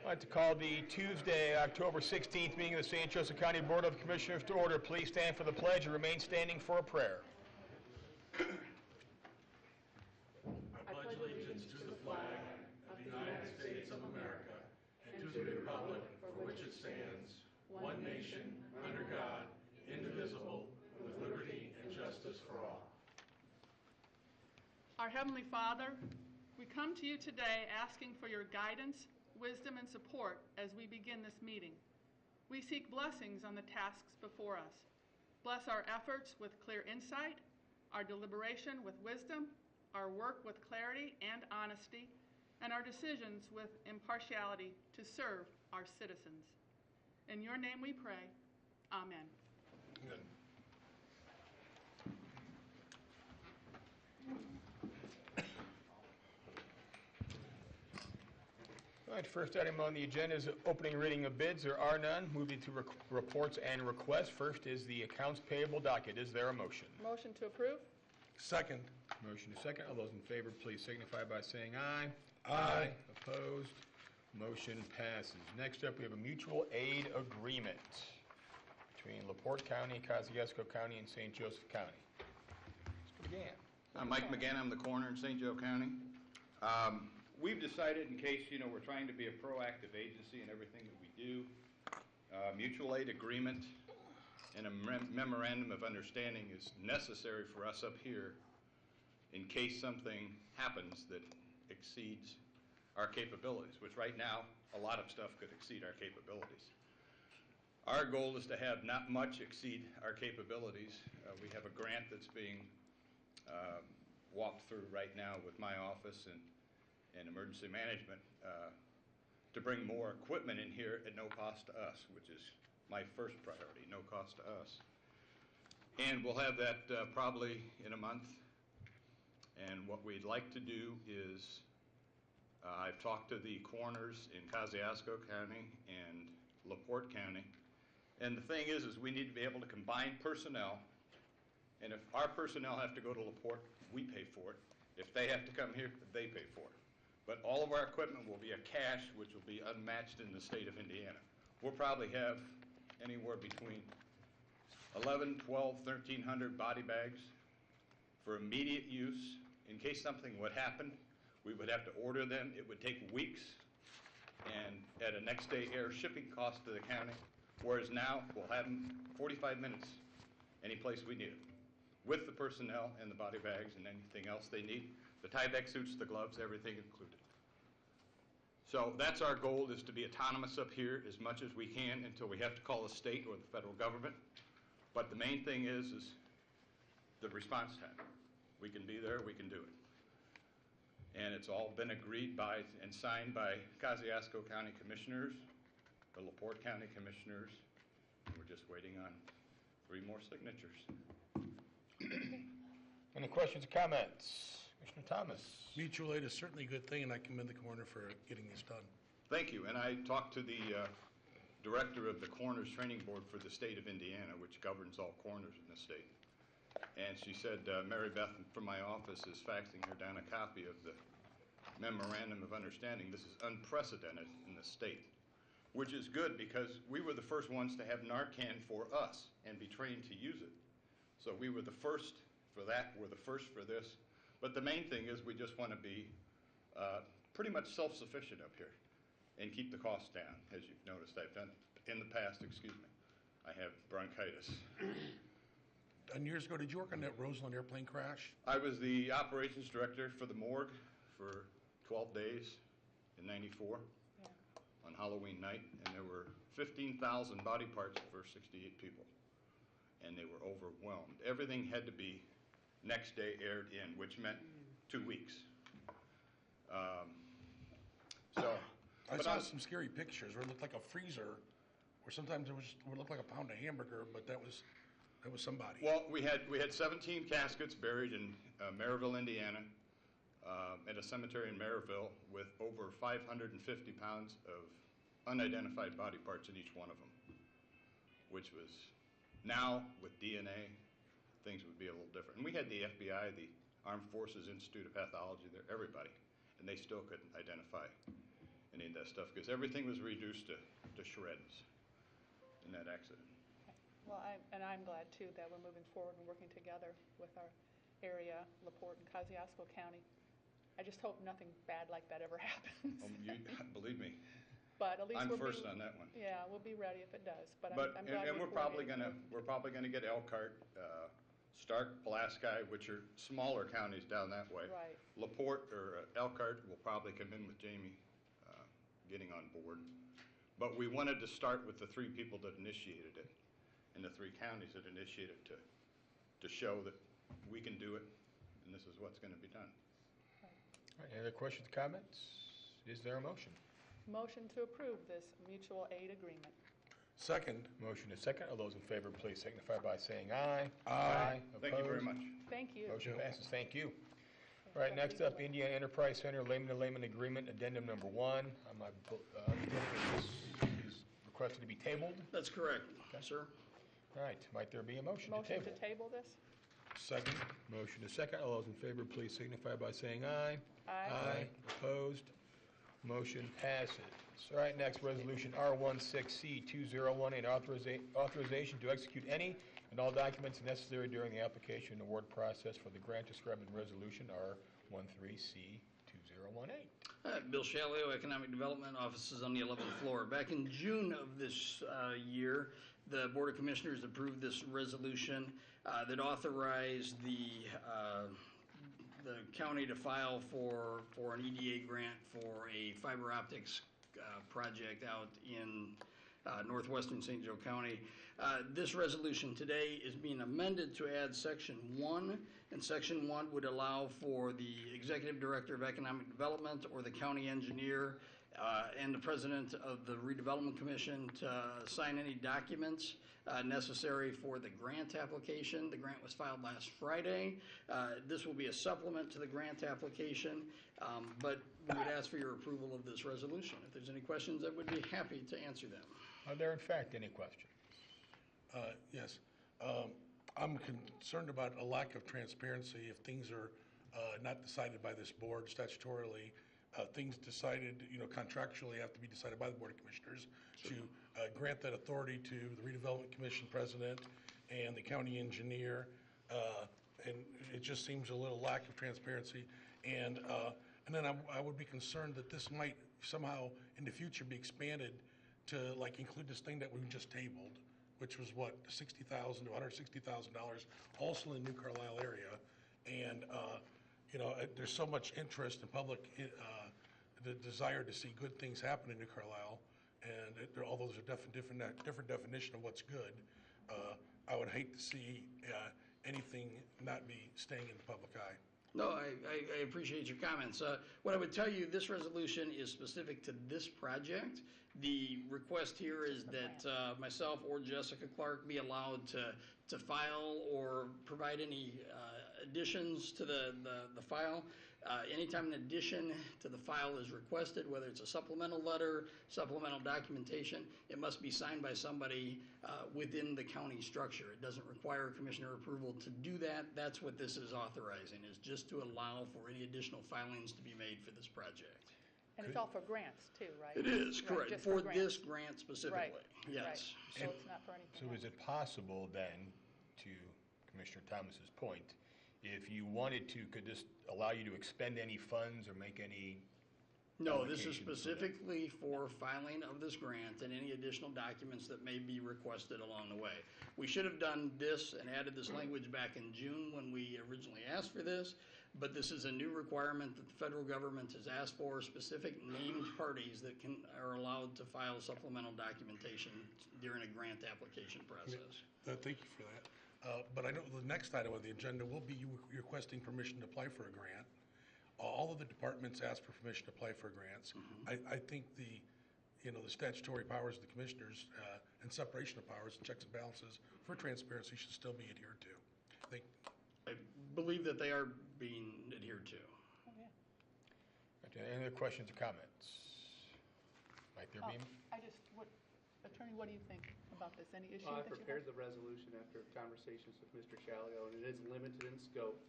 like to call the Tuesday, October 16th meeting of the St. Joseph County Board of Commissioners to order. Please stand for the pledge and remain standing for a prayer. I pledge allegiance to the flag of the United States of America and to the republic for which it stands, one nation, under God, indivisible, with liberty and justice for all. Our Heavenly Father, we come to you today asking for your guidance, wisdom, and support as we begin this meeting. We seek blessings on the tasks before us. Bless our efforts with clear insight, our deliberation with wisdom, our work with clarity and honesty, and our decisions with impartiality to serve our citizens. In your name we pray. Amen. Good. All right, first item on the agenda is opening reading of bids. There are none. Moving to reports and requests. First is the accounts payable docket. Is there a motion? Motion to approve? Second. Motion is second. All those in favor, please signify by saying aye. Aye. Opposed? Motion passes. Next up, we have a mutual aid agreement between LaPorte County, Kosciuszko County, and St. Joseph County. Mr. McGann. I'm Mike McGann. I'm the coroner in St. Joe County. We've decided, in case, we're trying to be a proactive agency in everything that we do, mutual aid agreement and a memorandum of understanding is necessary for us up here in case something happens that exceeds our capabilities, which right now, a lot of stuff could exceed our capabilities. Our goal is to have not much exceed our capabilities. We have a grant that's being walked through right now with my office and emergency management to bring more equipment in here at no cost to us, which is my first priority, no cost to us. And we'll have that probably in a month. And what we'd like to do is, I've talked to the coroners in Kosciuszko County and LaPorte County, and the thing is we need to be able to combine personnel, and if our personnel have to go to LaPorte, we pay for it. If they have to come here, they pay for it. But all of our equipment will be a cache, which will be unmatched in the state of Indiana. We'll probably have anywhere between 11, 12, 1,300 body bags for immediate use. In case something would happen, we would have to order them. It would take weeks and at a next day air shipping cost to the county, whereas now we'll have them 45 minutes any place we need them, with the personnel and the body bags and anything else they need, the Tyvek suits, the gloves, everything included. So that's our goal, is to be autonomous up here as much as we can until we have to call the state or the federal government. But the main thing is the response time. We can be there, we can do it. And it's all been agreed by and signed by Kosciuszko County Commissioners, the LaPorte County Commissioners, and we're just waiting on 3 more signatures. Any questions or comments? Commissioner Thomas. Mutual aid is certainly a good thing, and I commend the coroner for getting this done. Thank you. And I talked to the director of the Coroners Training Board for the state of Indiana, which governs all coroners in the state. And she said, Mary Beth from my office is faxing her down a copy of the memorandum of understanding. This is unprecedented in the state, which is good because we were the first ones to have Narcan for us and be trained to use it. So we were the first for that, we're the first for this. But the main thing is we just want to be pretty much self-sufficient up here and keep the costs down. As you've noticed, I've done in the past, I have bronchitis. And years ago, did you work on that Roseland airplane crash? I was the operations director for the morgue for 12 days in '94 on Halloween night, and there were 15,000 body parts for 68 people, and they were overwhelmed. Everything had to be next day aired in, which meant 2 weeks. I saw some scary pictures where it looked like a freezer, or sometimes it would look like a pound of hamburger, but that was somebody. Well, we had 17 caskets buried in Maryville, Indiana, at a cemetery in Maryville with over 550 pounds of unidentified body parts in each one of them, which was, now with DNA, things would be a little different. And we had the FBI, the Armed Forces Institute of Pathology there, everybody, and they still couldn't identify any of that stuff, because everything was reduced to shreds in that accident. Well, I'm glad too that we're moving forward and working together with our area, LaPorte and Kosciuszko County. I just hope nothing bad like that ever happens. Believe me, But at least I'm we'll first be, on that one. yeah, we'll be ready if it does. But But, I'm glad and we're probably coordinated. gonna get Elkhart, Stark, Pulaski, which are smaller counties down that way. Right. LaPorte or Elkhart will probably come in with Jamie getting on board. But we wanted to start with the 3 people that initiated it, and the 3 counties that initiated it to show that we can do it, and this is what's going to be done. All right, any other questions, comments? Is there a motion? Motion to approve this mutual aid agreement. Second. Motion is second. All those in favor, please signify by saying aye. Aye. Thank you very Opposed? much. Thank you. Motion passes. Thank you. All right, next up, Indiana Enterprise Center layman-to-layman agreement, addendum number 1. Is requested to be tabled. That's correct, sir. All right, might there be a motion to Motion table? to table this? Second. Motion is second. All those in favor, please signify by saying aye. Aye. Opposed? Motion passes. All right, next, resolution R16C2018, authorization to execute any and all documents necessary during the application and award process for the grant described in resolution R13C2018. Bill Shalio, Economic Development, offices on the 11th floor. Back in June of this year, the Board of Commissioners approved this resolution that authorized the county to file for an EDA grant for a fiber optics project out in northwestern St. Joe County. This resolution today is being amended to add Section 1, and Section 1 would allow for the Executive Director of Economic Development or the county engineer and the President of the Redevelopment Commission to sign any documents necessary for the grant application. The grant was filed last Friday. This will be a supplement to the grant application, but we would ask for your approval of this resolution. If there's any questions, I would be happy to answer them. Are there in fact any questions? Yes. I'm concerned about a lack of transparency if things are not decided by this board statutorily. Things decided, contractually have to be decided by the Board of Commissioners to grant that authority to the Redevelopment Commission President and the county engineer. And it just seems a little lack of transparency. And then I would be concerned that this might somehow in the future be expanded to include this thing that we just tabled, which was what, $60,000 to $160,000, also in the New Carlisle area. And there's so much interest in public, the desire to see good things happen in New Carlisle, and although there's a different definition of what's good, I would hate to see anything not be staying in the public eye. No, I appreciate your comments. What I would tell you, this resolution is specific to this project. The request here is that myself or Jessica Clark be allowed to file or provide any additions to the file. Anytime an addition to the file is requested, whether it's a supplemental letter, supplemental documentation, it must be signed by somebody within the county structure. It doesn't require commissioner approval to do that. That's what this is authorizing, is just to allow for any additional filings to be made for this project. And it's all for grants too, right? It is, Right, correct, just for grants. this grant specifically, Right, yes. right. So it's not for anything So else. is it possible then, to Commissioner Thomas's point, if you wanted to, could this allow you to expend any funds or make any? No, this allocations is for that? specifically for filing of this grant and any additional documents that may be requested along the way. We should have done this and added this language back in June when we originally asked for this, but this is a new requirement that the federal government has asked for, specific named parties that are allowed to file supplemental documentation during a grant application process. Thank you for that. But I know the next item on the agenda will be you requesting permission to apply for a grant. All of the departments ask for permission to apply for grants. I think the statutory powers of the commissioners and separation of powers and checks and balances for transparency should still be adhered to. I believe that they are being adhered to. Oh, yeah. Okay, any other questions or comments? Might there be? Attorney, what do you think about this? Any issue I that you prepared have? the resolution after conversations with Mr. Shalio, and it is limited in scope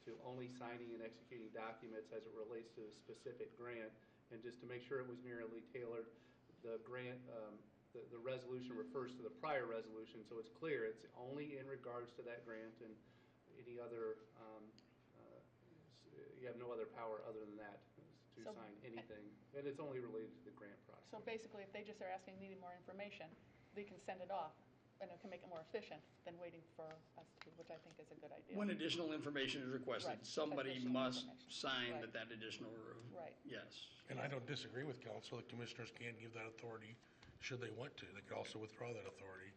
to only signing and executing documents as it relates to a specific grant. And just to make sure it was narrowly tailored, the grant, the resolution refers to the prior resolution, so it's clear, it's only in regards to that grant, and any other, you have no other power other than that to So- sign anything, and it's only related to the grant process. So basically, if they just are asking, needing more information, they can send it off, and it can make it more efficient than waiting for us to, which I think is a good idea. When additional information is requested, Right, somebody additional must information. sign Right. that additional, Right. yes. And I don't disagree with council, the commissioners can give that authority should they want to. They could also withdraw that authority.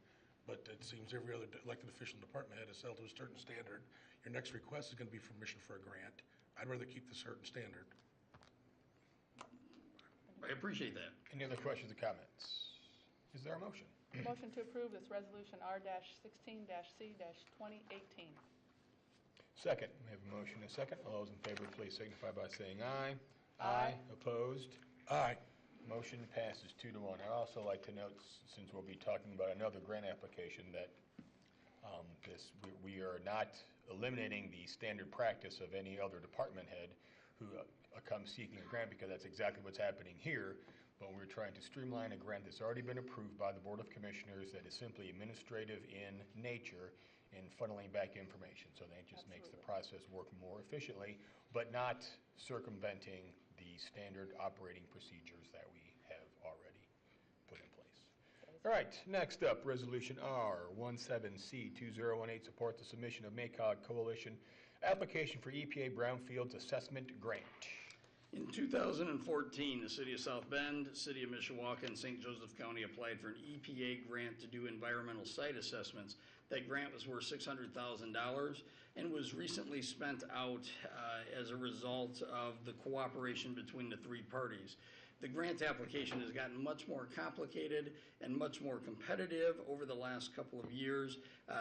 But it seems every other elected official and department head is held to a certain standard. Your next request is gonna be permission for a grant. I'd rather keep the certain standard. I appreciate that. Any other questions or comments? Is there a motion? Motion to approve this resolution R-16-C-2018. Second, we have a motion and a second. All those in favor, please signify by saying aye. Aye. Opposed? Aye. Motion passes 2-1. I'd also like to note, since we'll be talking about another grant application, that we are not eliminating the standard practice of any other department head who comes seeking a grant, because that's exactly what's happening here. But we're trying to streamline a grant that's already been approved by the Board of Commissioners that is simply administrative in nature and funneling back information. So that just makes the process work more efficiently, but not circumventing the standard operating procedures that we have already put in place. All right, next up, Resolution R17C2018 supports the submission of MACOG Coalition application for EPA Brownfields Assessment Grant. In 2014, the City of South Bend, City of Mishawaka, and St. Joseph County applied for an EPA grant to do environmental site assessments. That grant was worth $600,000 and was recently spent out as a result of the cooperation between the three parties. The grant application has gotten much more complicated and much more competitive over the last couple of years.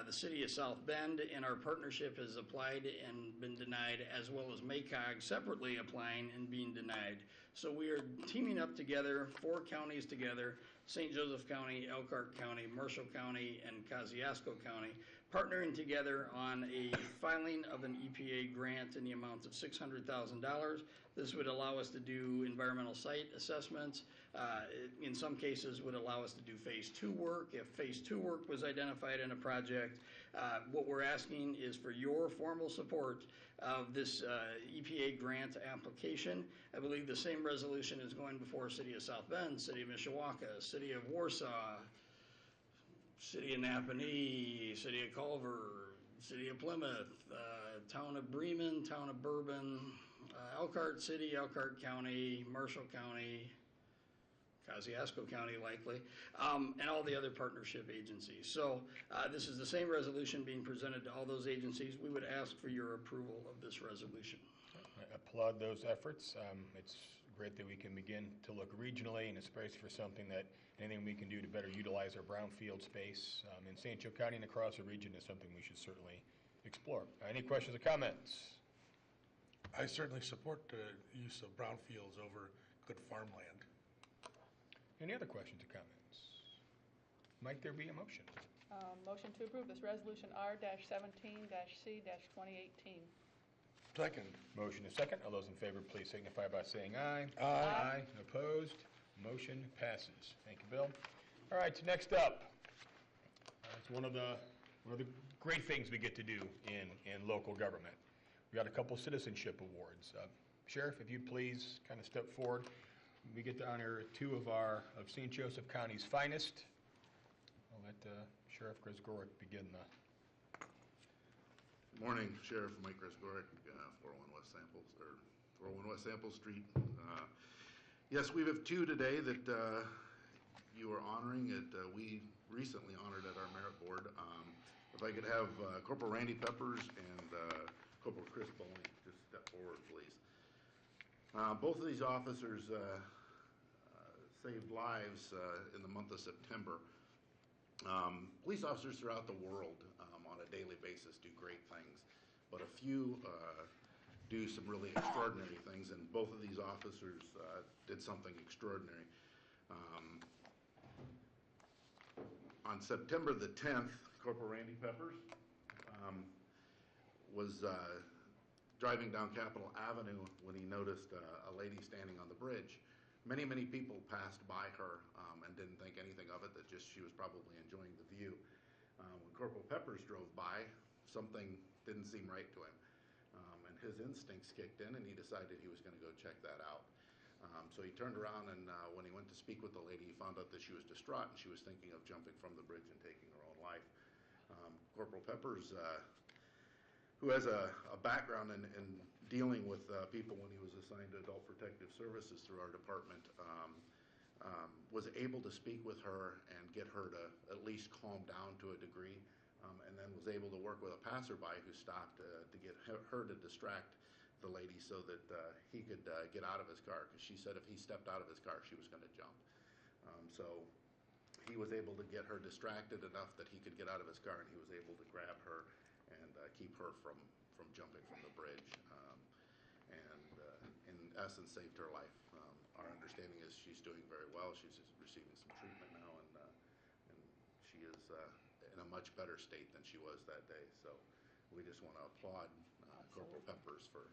The City of South Bend and our partnership has applied and been denied, as well as MACOG separately applying and being denied. So we are teaming up together, 4 counties together, St. Joseph County, Elkhart County, Marshall County, and Kosciuszko County, partnering together on a filing of an EPA grant in the amount of $600,000. This would allow us to do environmental site assessments. In some cases, would allow us to do phase 2 work. If phase 2 work was identified in a project, what we're asking is for your formal support of this EPA grant application. I believe the same resolution is going before City of South Bend, City of Mishawaka, City of Warsaw, City of Napanee, City of Culver, City of Plymouth, Town of Bremen, Town of Bourbon, Elkhart City, Elkhart County, Marshall County, Kosciuszko County likely, and all the other partnership agencies. So this is the same resolution being presented to all those agencies. We would ask for your approval of this resolution. I applaud those efforts. It's great that we can begin to look regionally, and especially for something that anything we can do to better utilize our brownfield space in St. Joe County and across the region is something we should certainly explore. Any questions or comments? I certainly support the use of brownfields over good farmland. Any other questions or comments? Might there be a motion? Motion to approve this resolution R-17-C-2018. Second. Motion is second. All those in favor, please signify by saying aye. Aye. Opposed? Motion passes. Thank you, Bill. All right, next up. It's one of the great things we get to do in local government. We got a couple citizenship awards. Sheriff, if you'd please kind of step forward. We get to honor 2 of St. Joseph County's finest. I'll let Sheriff Grzegorek begin the. Good morning, Sheriff Mike Grzegorek, 401 West Sample Street. Yes, we have 2 today that you are honoring. We recently honored at our merit board. If I could have Corporal Randy Peppers and Corporal Chris Bowling just step forward, please. Both of these officers saved lives in the month of September. Police officers throughout the world on a daily basis do great things, but a few do some really extraordinary things, and both of these officers did something extraordinary. On September the 10th, Corporal Randy Peppers was driving down Capitol Avenue when he noticed a lady standing on the bridge. many, many people passed by her and didn't think anything of it, that just she was probably enjoying the view. When Corporal Peppers drove by, something didn't seem right to him. And his instincts kicked in, and he decided he was going to go check that out. So he turned around, and when he went to speak with the lady, he found out that she was distraught, and she was thinking of jumping from the bridge and taking her own life. Corporal Peppers, who has a background in dealing with people when he was assigned to Adult Protective Services through our department, was able to speak with her and get her to at least calm down to a degree, and then was able to work with a passerby who stopped to get her to distract the lady so that he could get out of his car, because she said if he stepped out of his car, she was going to jump. So he was able to get her distracted enough that he could get out of his car, and he was able to grab her and keep her from jumping from the bridge, and in essence saved her life. Our understanding is she's doing very well. She's receiving some treatment now, and she is in a much better state than she was that day. So we just want to applaud Corporal Peppers for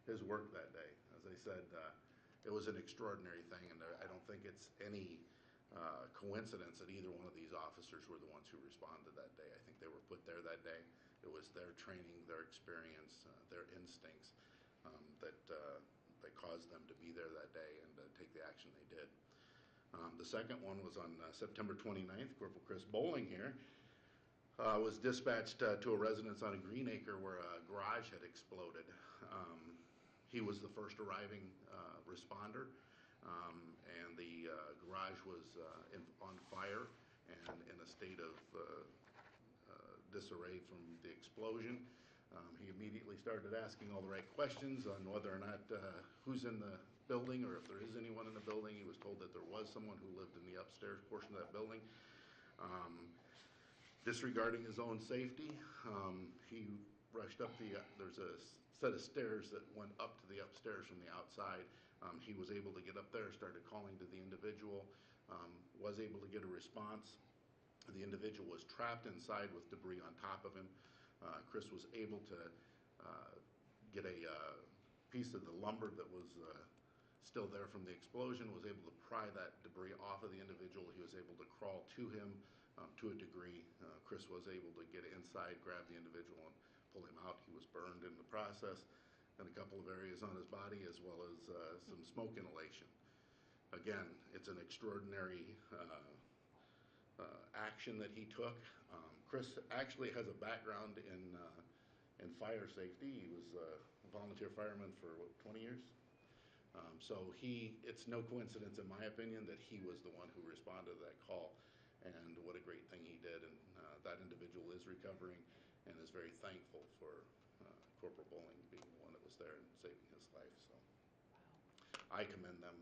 his work that day. As I said, it was an extraordinary thing, and I don't think it's any coincidence that either one of these officers were the ones who responded that day. I think they were put there that day. It was their training, their experience, their instincts that caused them to be there that day and take the action they did. The second one was on September 29th. Corporal Chris Bowling here was dispatched to a residence on a Green Acre where a garage had exploded. He was the first arriving responder, and the garage was on fire and in a state of disarray from the explosion. He immediately started asking all the right questions on whether or not who's in the building, or if there is anyone in the building. He was told that there was someone who lived in the upstairs portion of that building. Disregarding his own safety, he rushed up there's a set of stairs that went up to the upstairs from the outside. He was able to get up there, started calling to the individual, was able to get a response. The individual was trapped inside with debris on top of him. Chris was able to get a piece of the lumber that was still there from the explosion, was able to pry that debris off of the individual. He was able to crawl to him to a degree. Chris was able to get inside, grab the individual, and pull him out. He was burned in the process in a couple of areas on his body, as well as some smoke inhalation. Again, it's an extraordinary action that he took. Chris actually has a background in fire safety. He was a volunteer fireman for 20 years. So it's no coincidence, in my opinion, that he was the one who responded to that call. And what a great thing he did. And that individual is recovering and is very thankful for Corporal Bowling being the one that was there and saving his life. So I commend them.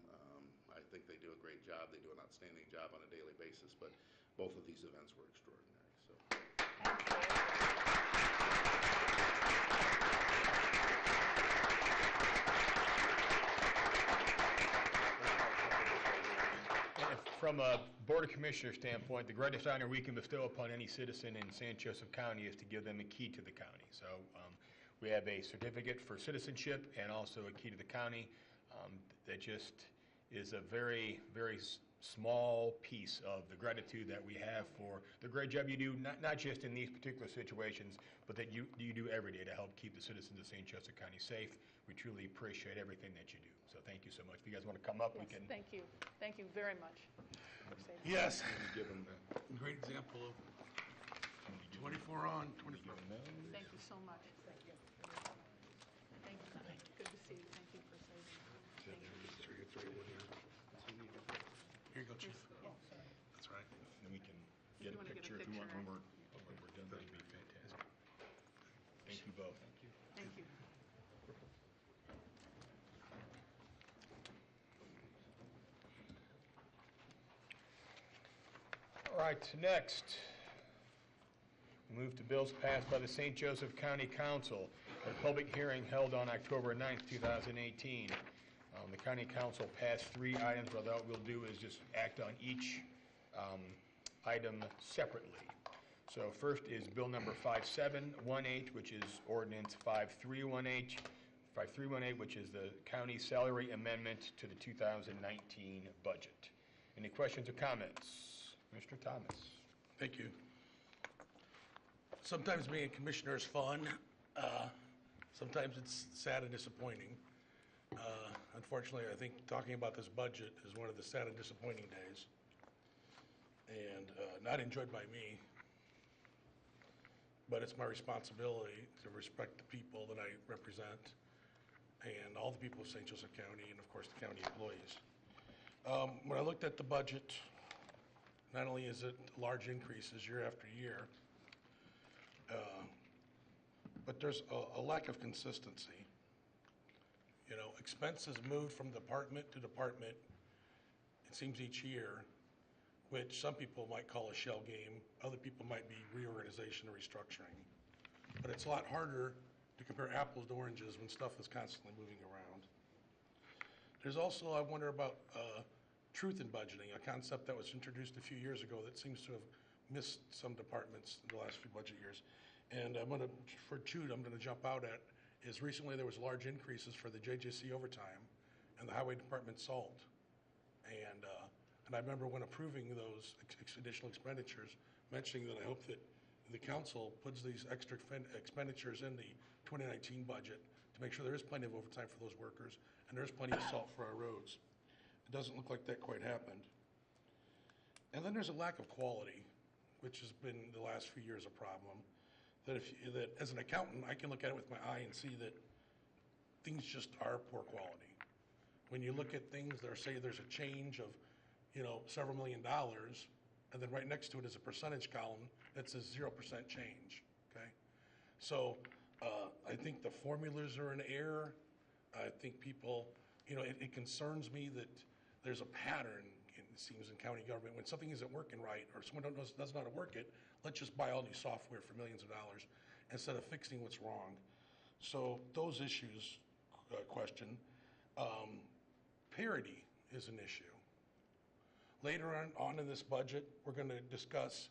I think they do a great job. They do an outstanding job on a daily basis. But both of these events were extraordinary. So. From a Board of Commissioners standpoint, the greatest honor we can bestow upon any citizen in St. Joseph County is to give them a key to the county. So we have a certificate for citizenship and also a key to the county. That just is a very, very small piece of the gratitude that we have for the great job you do, not just in these particular situations, but that you do every day to help keep the citizens of St. Joseph County safe. We truly appreciate everything that you do. So thank you so much. If you guys want to come up, we Yes, can. thank you. Thank you very much. Yes, Give them great example of 24 on, 24. Thank you so much. Thank you. Thank you. Good to see you. Thank you for saving me. Thank you. Here you go, Chief. Oh, sorry. That's right. And we can get you a wanna get a picture if you want picture, when we're done. That'd be fantastic. Thank you both. Thank you. All right, next, we move to bills passed by the St. Joseph County Council. A public hearing held on October 9th, 2018. The County Council passed 3 items, but what we'll do is just act on each item separately. So first is bill number 5718, which is ordinance 5318, 5318, which is the county salary amendment to the 2019 budget. Any questions or comments? Mr. Thomas. Thank you. Sometimes being a commissioner is fun. Sometimes it's sad and disappointing. Unfortunately, I think talking about this budget is one of the sad and disappointing days, and not enjoyed by me. But it's my responsibility to respect the people that I represent and all the people of St. Joseph County and, of course, the county employees. When I looked at the budget, not only is it large increases year after year, but there's a lack of consistency. You know, expenses moved from department to department, it seems each year, which some people might call a shell game, other people might be reorganization or restructuring. But it's a lot harder to compare apples to oranges when stuff is constantly moving around. There's also, I wonder about truth in budgeting, a concept that was introduced a few years ago that seems to have missed some departments in the last few budget years. And I'm gonna jump out at is recently there was large increases for the JJC overtime and the highway department salt. And I remember when approving those additional expenditures, mentioning that I hope that the council puts these extra expenditures in the 2019 budget to make sure there is plenty of overtime for those workers and there's plenty of salt for our roads. It doesn't look like that quite happened. And then there's a lack of quality, which has been the last few years a problem. That as an accountant, I can look at it with my eye and see that things just are poor quality. When you look at things that say there's a change of, you know, several $1 million, and then right next to it is a percentage column that says 0% change, okay? So I think the formulas are in error. I think people, you know, it concerns me that there's a pattern, it seems, in county government. When something isn't working right or someone doesn't know how to work it, let's just buy all new software for millions of dollars instead of fixing what's wrong. So those issues question. Parity is an issue. Later on in this budget, we're going to discuss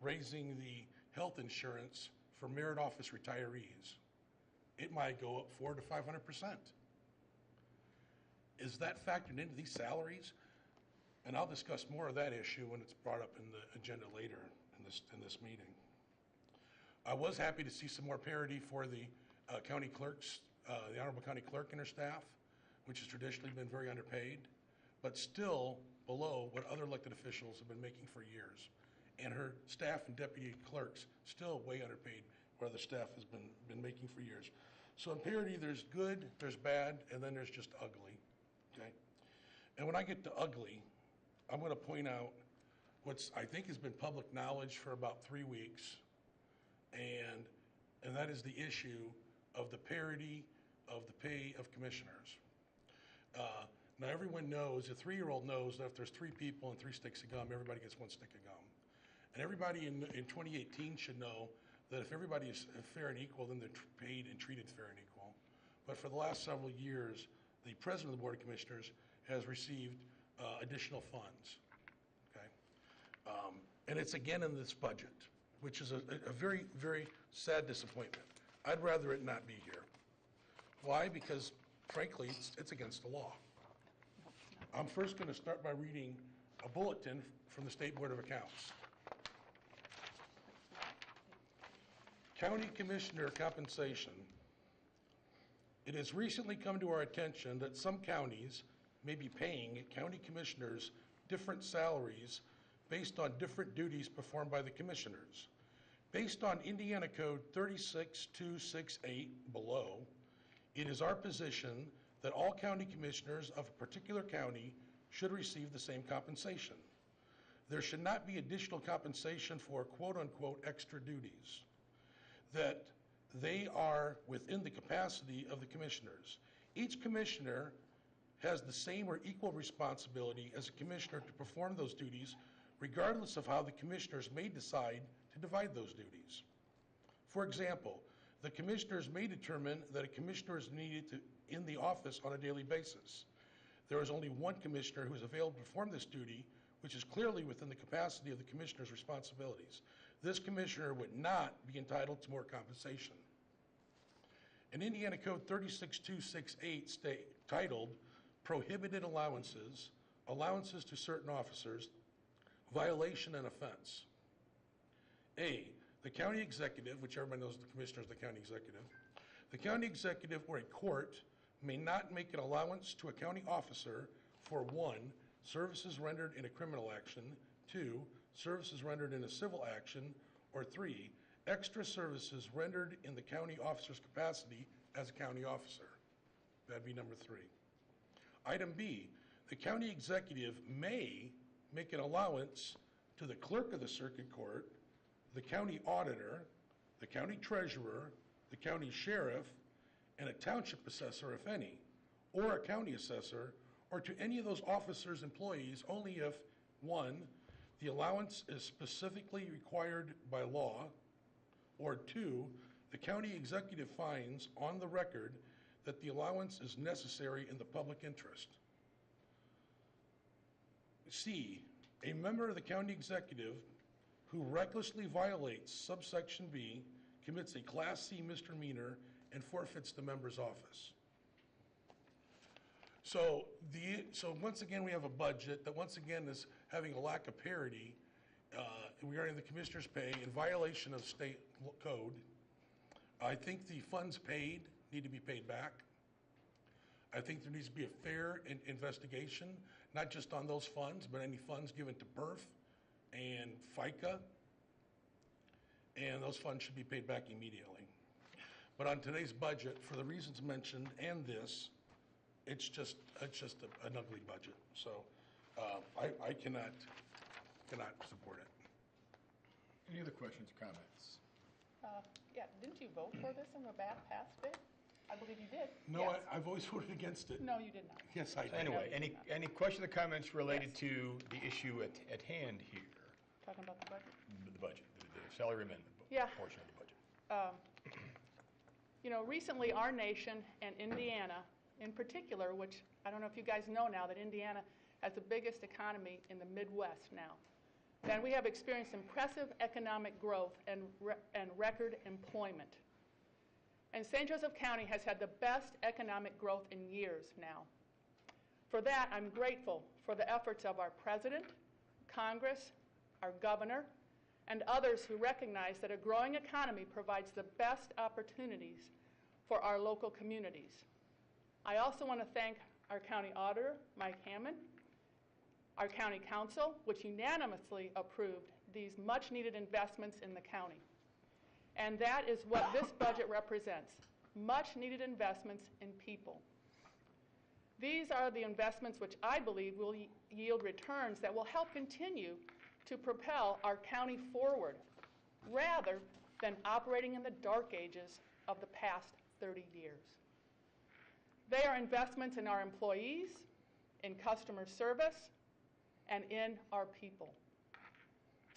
raising the health insurance for merit office retirees. It might go up 400 to 500%. Is that factored into these salaries? And I'll discuss more of that issue when it's brought up in the agenda later in this meeting. I was happy to see some more parity for the county clerks, the Honorable County Clerk and her staff, which has traditionally been very underpaid, but still below what other elected officials have been making for years. And her staff and deputy clerks still way underpaid where other staff has been making for years. So in parity, there's good, there's bad, and then there's just ugly, okay? And when I get to ugly, I'm going to point out what's I think has been public knowledge for about 3 weeks, and that is the issue of the parity of the pay of commissioners. Now everyone knows, a 3-year-old knows that if there's 3 people and 3 sticks of gum, everybody gets 1 stick of gum. And everybody in 2018 should know that if everybody is fair and equal, then they're paid and treated fair and equal. But for the last several years, the president of the Board of Commissioners has received additional funds, okay? And it's again in this budget, which is a very, very sad disappointment. I'd rather it not be here. Why? Because, frankly, it's against the law. I'm first going to start by reading a bulletin from the State Board of Accounts. County Commissioner compensation. It has recently come to our attention that some counties may be paying county commissioners different salaries based on different duties performed by the commissioners. Based on Indiana Code 36268 below, it is our position that all county commissioners of a particular county should receive the same compensation. There should not be additional compensation for quote-unquote extra duties, that they are within the capacity of the commissioners. Each commissioner has the same or equal responsibility as a commissioner to perform those duties, regardless of how the commissioners may decide to divide those duties. For example, the commissioners may determine that a commissioner is needed in the office on a daily basis. There is only one commissioner who is available to perform this duty, which is clearly within the capacity of the commissioner's responsibilities. This commissioner would not be entitled to more compensation. in Indiana Code 36268 titled Prohibited Allowances, Allowances to Certain Officers, Violation and Offense. A, the county executive, which everybody knows the commissioner is the county executive, the county executive or a court may not make an allowance to a county officer for 1, services rendered in a criminal action, 2, services rendered in a civil action, or 3, extra services rendered in the county officer's capacity as a county officer. That'd be number 3. Item B, the county executive may make an allowance to the clerk of the circuit court, the county auditor, the county treasurer, the county sheriff, and a township assessor, if any, or a county assessor, or to any of those officers' employees only if, 1, the allowance is specifically required by law, or 2, the county executive finds on the record that the allowance is necessary in the public interest. C, a member of the county executive who recklessly violates subsection B commits a Class C misdemeanor and forfeits the member's office. So once again, we have a budget that once again is having a lack of parity regarding the commissioner's pay in violation of state code. I think the funds paid need to be paid back. I think there needs to be a fair investigation, not just on those funds, but any funds given to PERF and FICA, and those funds should be paid back immediately. But on today's budget, for the reasons mentioned and this, it's just an ugly budget. So I cannot support it. Any other questions or comments? Yeah, didn't you vote for this and the passed it? I believe you did. No, Yes. I've always voted against it. No, you did not. Yes, I So did. anyway, any questions or comments related Yes. to the issue at hand here? Talking about the budget. The budget, the salary amendment Yeah. portion of the budget. Recently our nation and Indiana in particular, which I don't know if you guys know now that Indiana has the biggest economy in the Midwest now. And we have experienced impressive economic growth and record employment. And St. Joseph County has had the best economic growth in years now. For that, I'm grateful for the efforts of our president, Congress, our governor, and others who recognize that a growing economy provides the best opportunities for our local communities. I also want to thank our county auditor, Mike Hammond, our county council, which unanimously approved these much-needed investments in the county. And that is what this budget represents, much-needed investments in people. These are the investments which I believe will yield returns that will help continue to propel our county forward, rather than operating in the dark ages of the past 30 years. They are investments in our employees, in customer service, and in our people.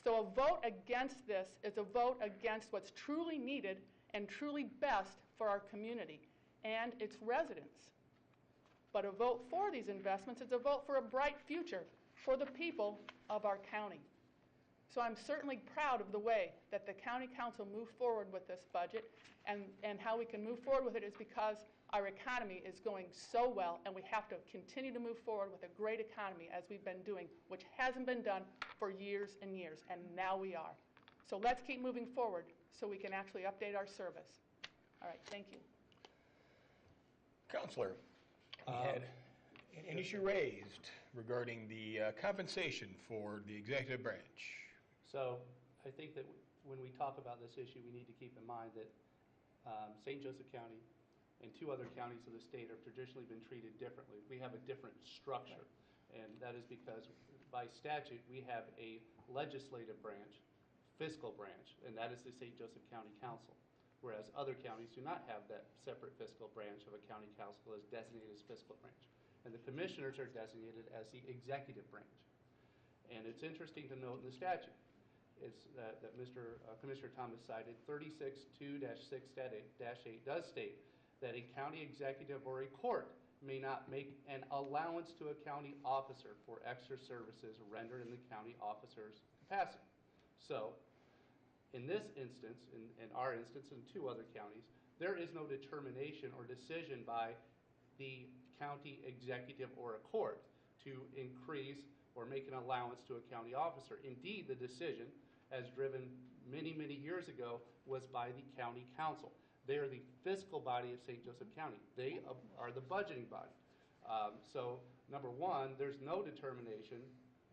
So a vote against this is a vote against what's truly needed and truly best for our community and its residents. But a vote for these investments is a vote for a bright future for the people of our county. So I'm certainly proud of the way that the county council moved forward with this budget, and how we can move forward with it is because our economy is going so well, and we have to continue to move forward with a great economy as we've been doing, which hasn't been done for years and years, and now we are. So let's keep moving forward so we can actually update our service. All right, thank you. Counselor, you had an issue raised regarding the compensation for the executive branch. So I think that when we talk about this issue, we need to keep in mind that St. Joseph County and 2 other counties of the state have traditionally been treated differently. We have a different structure, and that is because by statute we have a legislative branch, fiscal branch, and that is the St. Joseph County Council, whereas other counties do not have that separate fiscal branch of a county council as designated as fiscal branch. And the commissioners are designated as the executive branch. And it's interesting to note in the statute, it's that Commissioner Thomas cited 36(2)(6)-8 does state that a county executive or a court may not make an allowance to a county officer for extra services rendered in the county officer's capacity. So, in this instance, in our instance, and 2 other counties, there is no determination or decision by the county executive or a court to increase or make an allowance to a county officer. Indeed, the decision, as driven many, many years ago, was by the county council. They are the fiscal body of St. Joseph County. They are the budgeting body. So, number one, there's no determination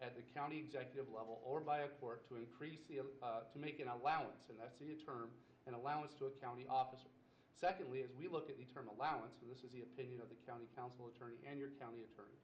at the county executive level or by a court to increase to make an allowance, and that's the term, an allowance to a county officer. Secondly, as we look at the term allowance, and this is the opinion of the county council attorney and your county attorney,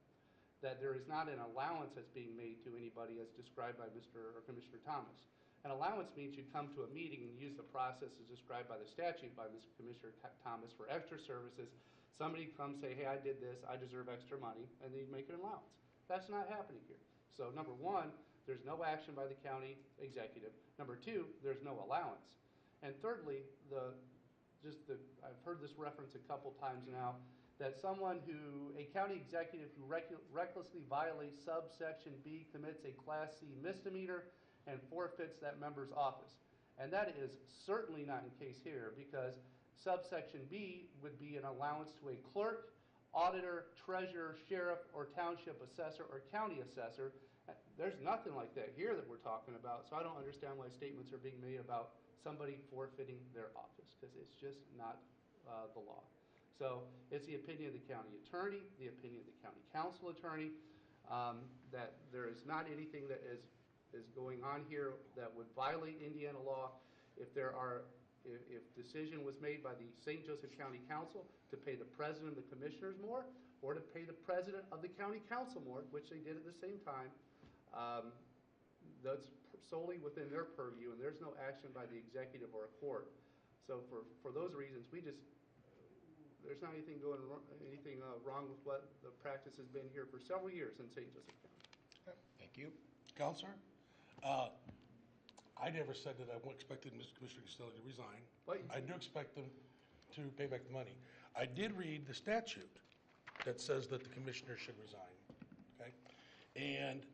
that there is not an allowance that's being made to anybody as described by Mr. or Commissioner Thomas. An allowance means you come to a meeting and use the process as described by the statute by Mr. Commissioner Thomas for extra services. Somebody comes say, hey, I did this, I deserve extra money, and then you make an allowance. That's not happening here. So number one, there's no action by the county executive. Number two, there's no allowance. And thirdly, I've heard this reference a couple times now, that a county executive who recklessly violates subsection B commits a Class C misdemeanor and forfeits that member's office. And that is certainly not the case here, because subsection B would be an allowance to a clerk, auditor, treasurer, sheriff, or township assessor, or county assessor. There's nothing like that here that we're talking about, so I don't understand why statements are being made about somebody forfeiting their office, because it's just not the law. So it's the opinion of the county attorney, the opinion of the county council attorney, that there is not anything that is going on here that would violate Indiana law. If decision was made by the St. Joseph County Council to pay the president of the commissioners more, or to pay the president of the county council more, which they did at the same time, that's solely within their purview, and there's no action by the executive or a court. So for those reasons, there's not anything wrong with what the practice has been here for several years in St. Joseph County. Thank you. Counselor? I never said that I expected Mr. Commissioner Costello to resign. I do expect them to pay back the money. I did read the statute that says that the commissioner should resign, okay? And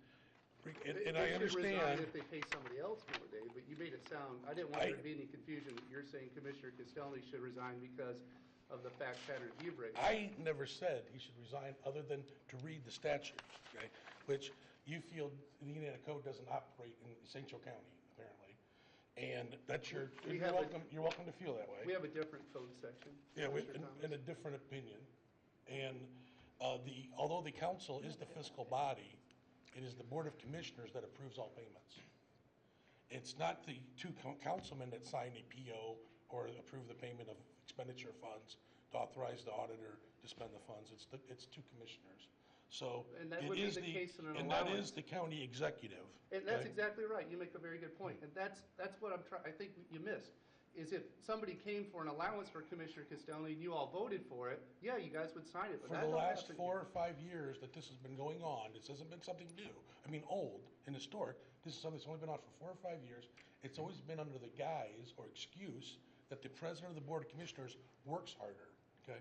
I understand. They should resign if they pay somebody else more, Dave, but you made it sound, I didn't want there to be any confusion that you're saying Commissioner Costello should resign because of the fact pattern you've raised. I never said he should resign other than to read the statute, okay? Which you feel the Indiana Code doesn't operate in St. Joe County, apparently. And that's you're welcome to feel that way. We have a different code section. Yeah, and a different opinion. And although the council is the fiscal body, it is the Board of Commissioners that approves all payments. It's not the two councilmen that sign a PO or approve the payment of expenditure funds to authorize the auditor to spend the funds. It's two commissioners. So and that would be the case in an allowance. And that is the county executive. And that's exactly right. You make a very good point. And that's what I think you missed, is if somebody came for an allowance for Commissioner Costello and you all voted for it, yeah, you guys would sign it. But for the last 4 or 5 years that this has been going on, this hasn't been something new. I mean, old and historic. This is something that's only been on for 4 or 5 years. It's always been under the guise or excuse that the president of the Board of Commissioners works harder, okay?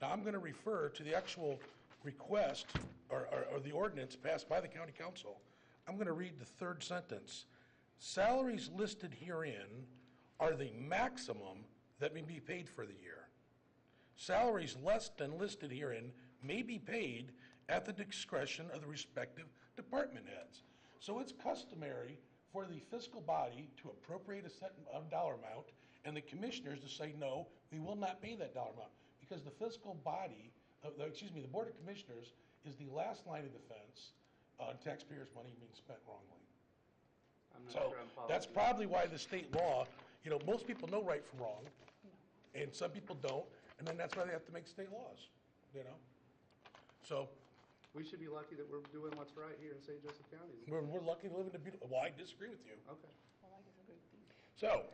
Now, I'm going to refer to the actual request or the ordinance passed by the county council. I'm going to read the third sentence. Salaries listed herein are the maximum that may be paid for the year. Salaries less than listed herein may be paid at the discretion of the respective department heads. So it's customary for the fiscal body to appropriate a set dollar amount and the commissioners to say, no, we will not pay that dollar amount, because the fiscal body, the Board of Commissioners is the last line of defense on taxpayers' money being spent wrongly. So that's probably why the state law, most people know right from wrong, and some people don't, and then that's why they have to make state laws, So we should be lucky that we're doing what's right here in St. Joseph County. We're lucky to live in a beautiful. Well, I disagree with you. Okay. So,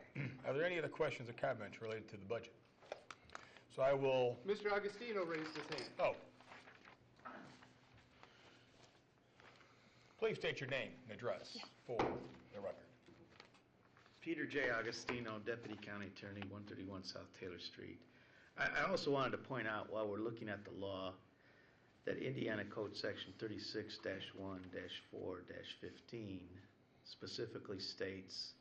are there any other questions or comments related to the budget? So I will. Mr. Agostino raised his hand. Oh. Please state your name and address for the record. Peter J. Agostino, Deputy County Attorney, 131 South Taylor Street. I also wanted to point out, while we're looking at the law, that Indiana Code Section 36-1-4-15 specifically states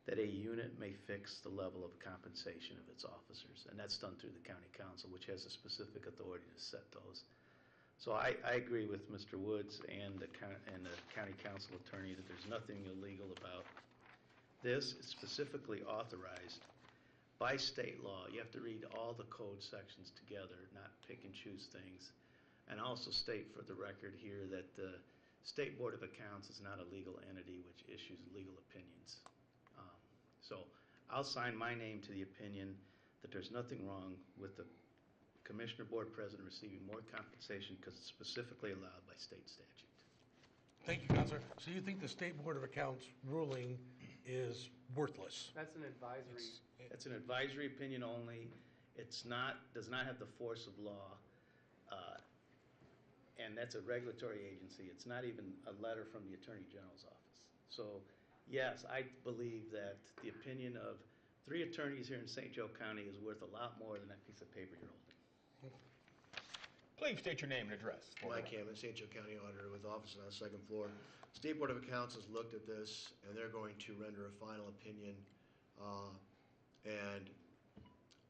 that a unit may fix the level of compensation of its officers, and that's done through the county council, which has a specific authority to set those. So I agree with Mr. Woods and the county council attorney that there's nothing illegal about this. It's specifically authorized by state law. You have to read all the code sections together, not pick and choose things. And also state for the record here that the State Board of Accounts is not a legal entity which issues legal opinions. So I'll sign my name to the opinion that there's nothing wrong with the Commissioner Board President receiving more compensation because it's specifically allowed by state statute. Thank you, Counselor. So you think the State Board of Accounts ruling is worthless? That's an advisory. It's an advisory opinion only. Does not have the force of law. And that's a regulatory agency. It's not even a letter from the Attorney General's office. So, yes, I believe that the opinion of 3 attorneys here in St. Joe County is worth a lot more than that piece of paper you're holding. Please state your name and address. Mike Hammond, St. Joe County Auditor with office on the second floor. State Board of Accounts has looked at this, and they're going to render a final opinion. And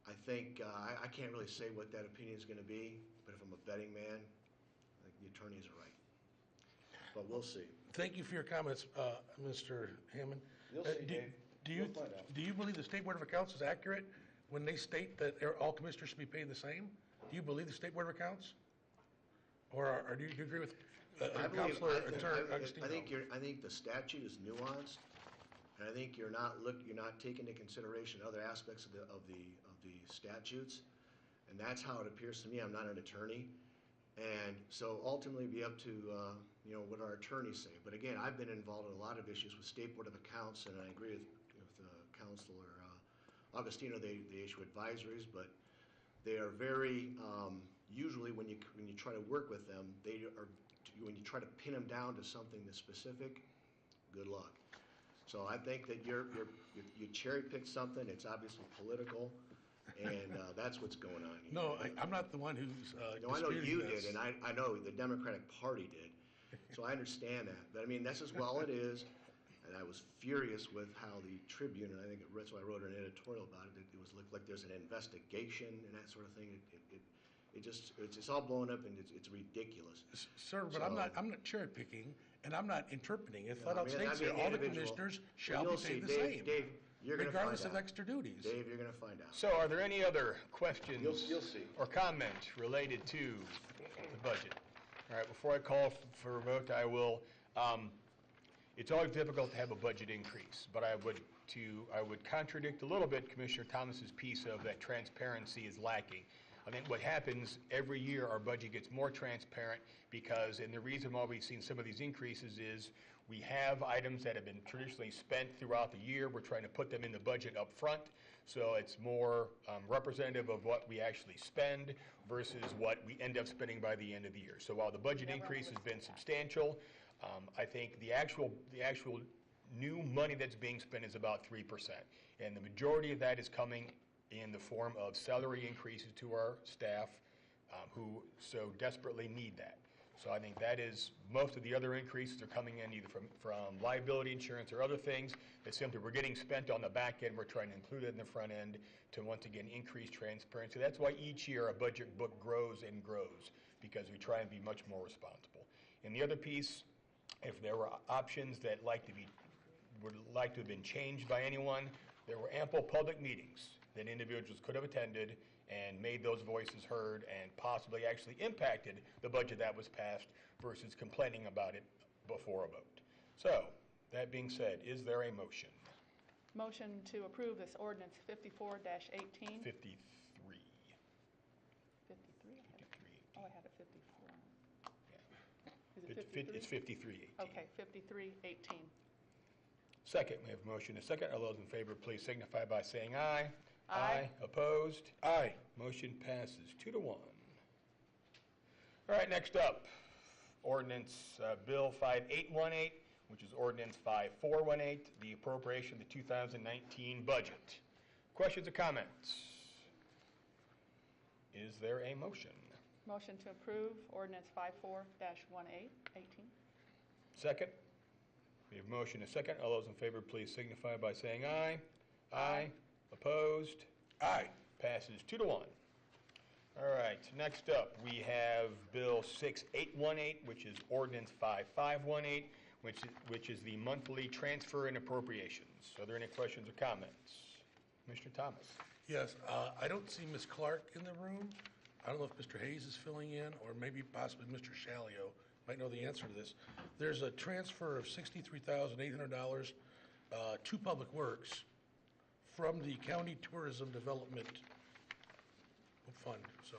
I think, I can't really say what that opinion is going to be, but if I'm a betting man, I think the attorneys are right. But we'll see. Thank you for your comments, Mr. Hammond. You'll see, Dave. You'll find out. Do you believe the State Board of Accounts is accurate when they state that all commissioners should be paid the same? Do you believe the State Board of Accounts? Or do you agree with Counselor Agostino? I think the statute is nuanced, and I think you're not taking into consideration other aspects of the statutes, and that's how it appears to me. I'm not an attorney, and so ultimately it'd be up to what our attorneys say. But again, I've been involved in a lot of issues with State Board of Accounts, and I agree with Counselor Agostino. They issue advisories, but they are very usually when you try to work with them, when you try to pin them down to something that's specific, good luck. So I think that you cherry picked something. It's obviously political, and that's what's going on here. No, I'm not the one who's No, I know you disputing this. did, and I know the Democratic Party did. So I understand that. But I mean, that's just well it is. And I was furious with how the Tribune, and I think that's why I wrote an editorial about it. It was looked like there's an investigation and that sort of thing. It's all blown up, and it's ridiculous. Sir, but I'm not cherry picking, and I'm not interpreting. It flat out states I mean, here, all the individual. commissioners shall be You'll see, paid the same, Dave, you're going to find out. regardless of extra duties. Dave, you're going to find out. So are there any other questions You'll see. or comments related to the budget? All right, before I call for a vote, I will, it's always difficult to have a budget increase, but I would contradict a little bit Commissioner Thomas's piece of that transparency is lacking. I think what happens every year, our budget gets more transparent because, and the reason why we've seen some of these increases is we have items that have been traditionally spent throughout the year. We're trying to put them in the budget up front, so it's more representative of what we actually spend versus what we end up spending by the end of the year. So while the budget increase has been substantial, I think the actual new money that's being spent is about 3%, and the majority of that is coming in the form of salary increases to our staff who so desperately need that. So I think that is, most of the other increases are coming in either from liability insurance or other things that simply we're getting spent on the back end, we're trying to include it in the front end to once again increase transparency. That's why each year our budget book grows and grows, because we try and be much more responsible. And the other piece, if there were options that would like to have been changed by anyone, there were ample public meetings that individuals could have attended and made those voices heard and possibly actually impacted the budget that was passed versus complaining about it before a vote. So, that being said, is there a motion? Motion to approve this ordinance 54-18. 53. 53? Oh, I had it 54. Yeah. Is it 53? It's 5318. Okay, 53-18. Second, we have a motion and a second. All those in favor, please signify by saying aye. Aye. Opposed? Aye. Motion passes 2-1. All right, next up, ordinance Bill 5818, which is ordinance 5418, the appropriation of the 2019 budget. Questions or comments? Is there a motion? Motion to approve ordinance 54-18. Second? We have motion and a second. All those in favor, please signify by saying aye. Aye. Opposed? Aye. Passes 2-1. All right, next up, we have Bill 6818, which is Ordinance 5518, which is the monthly transfer and appropriations. Are there any questions or comments? Commissioner Thomas? Yes, I don't see Ms. Clark in the room. I don't know if Mr. Hayes is filling in, or maybe possibly Mr. Shalio might know the answer to this. There's a transfer of $63,800 to Public Works from the County Tourism Development Fund, so.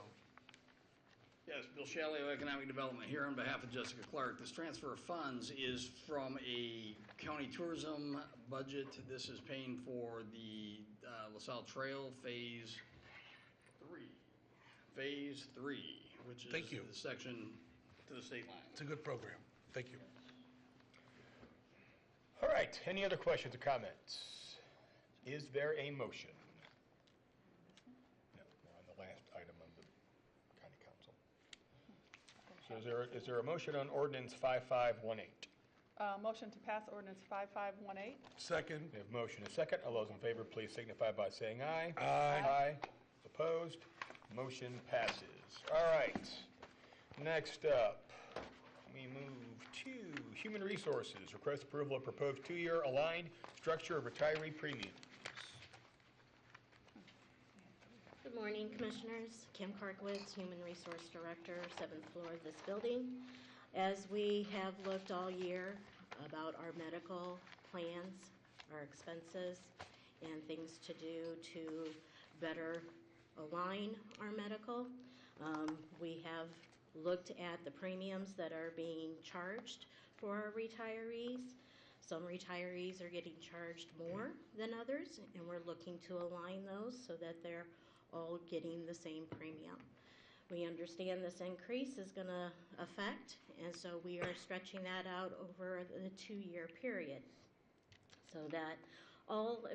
Yes, Bill Shalio, Economic Development, here on behalf of Jessica Clark. This transfer of funds is from a county tourism budget. This is paying for the LaSalle Trail Phase 3. Phase 3, which is Thank you. the section to the state line. It's a good program. Thank you. All right, any other questions or comments? Is there a motion? No, we're on the last item of the county council. So is there a motion on ordinance 5518? Motion to pass ordinance 5518. Second. We have motion and a second. All those in favor, please signify by saying aye. Aye. Opposed? Motion passes. All right. Next up, we move to Human Resources. Request approval of proposed 2-year aligned structure of retiree premiums. Good morning, Commissioners. Kim Karkowitz, Human Resource Director, 7th floor of this building. As we have looked all year about our medical plans, our expenses, and things to do to better align our medical, we have looked at the premiums that are being charged for our retirees. Some retirees are getting charged more than others, and we're looking to align those so that they're all getting the same premium. We understand this increase is going to affect, and so we are stretching that out over the 2-year period so that all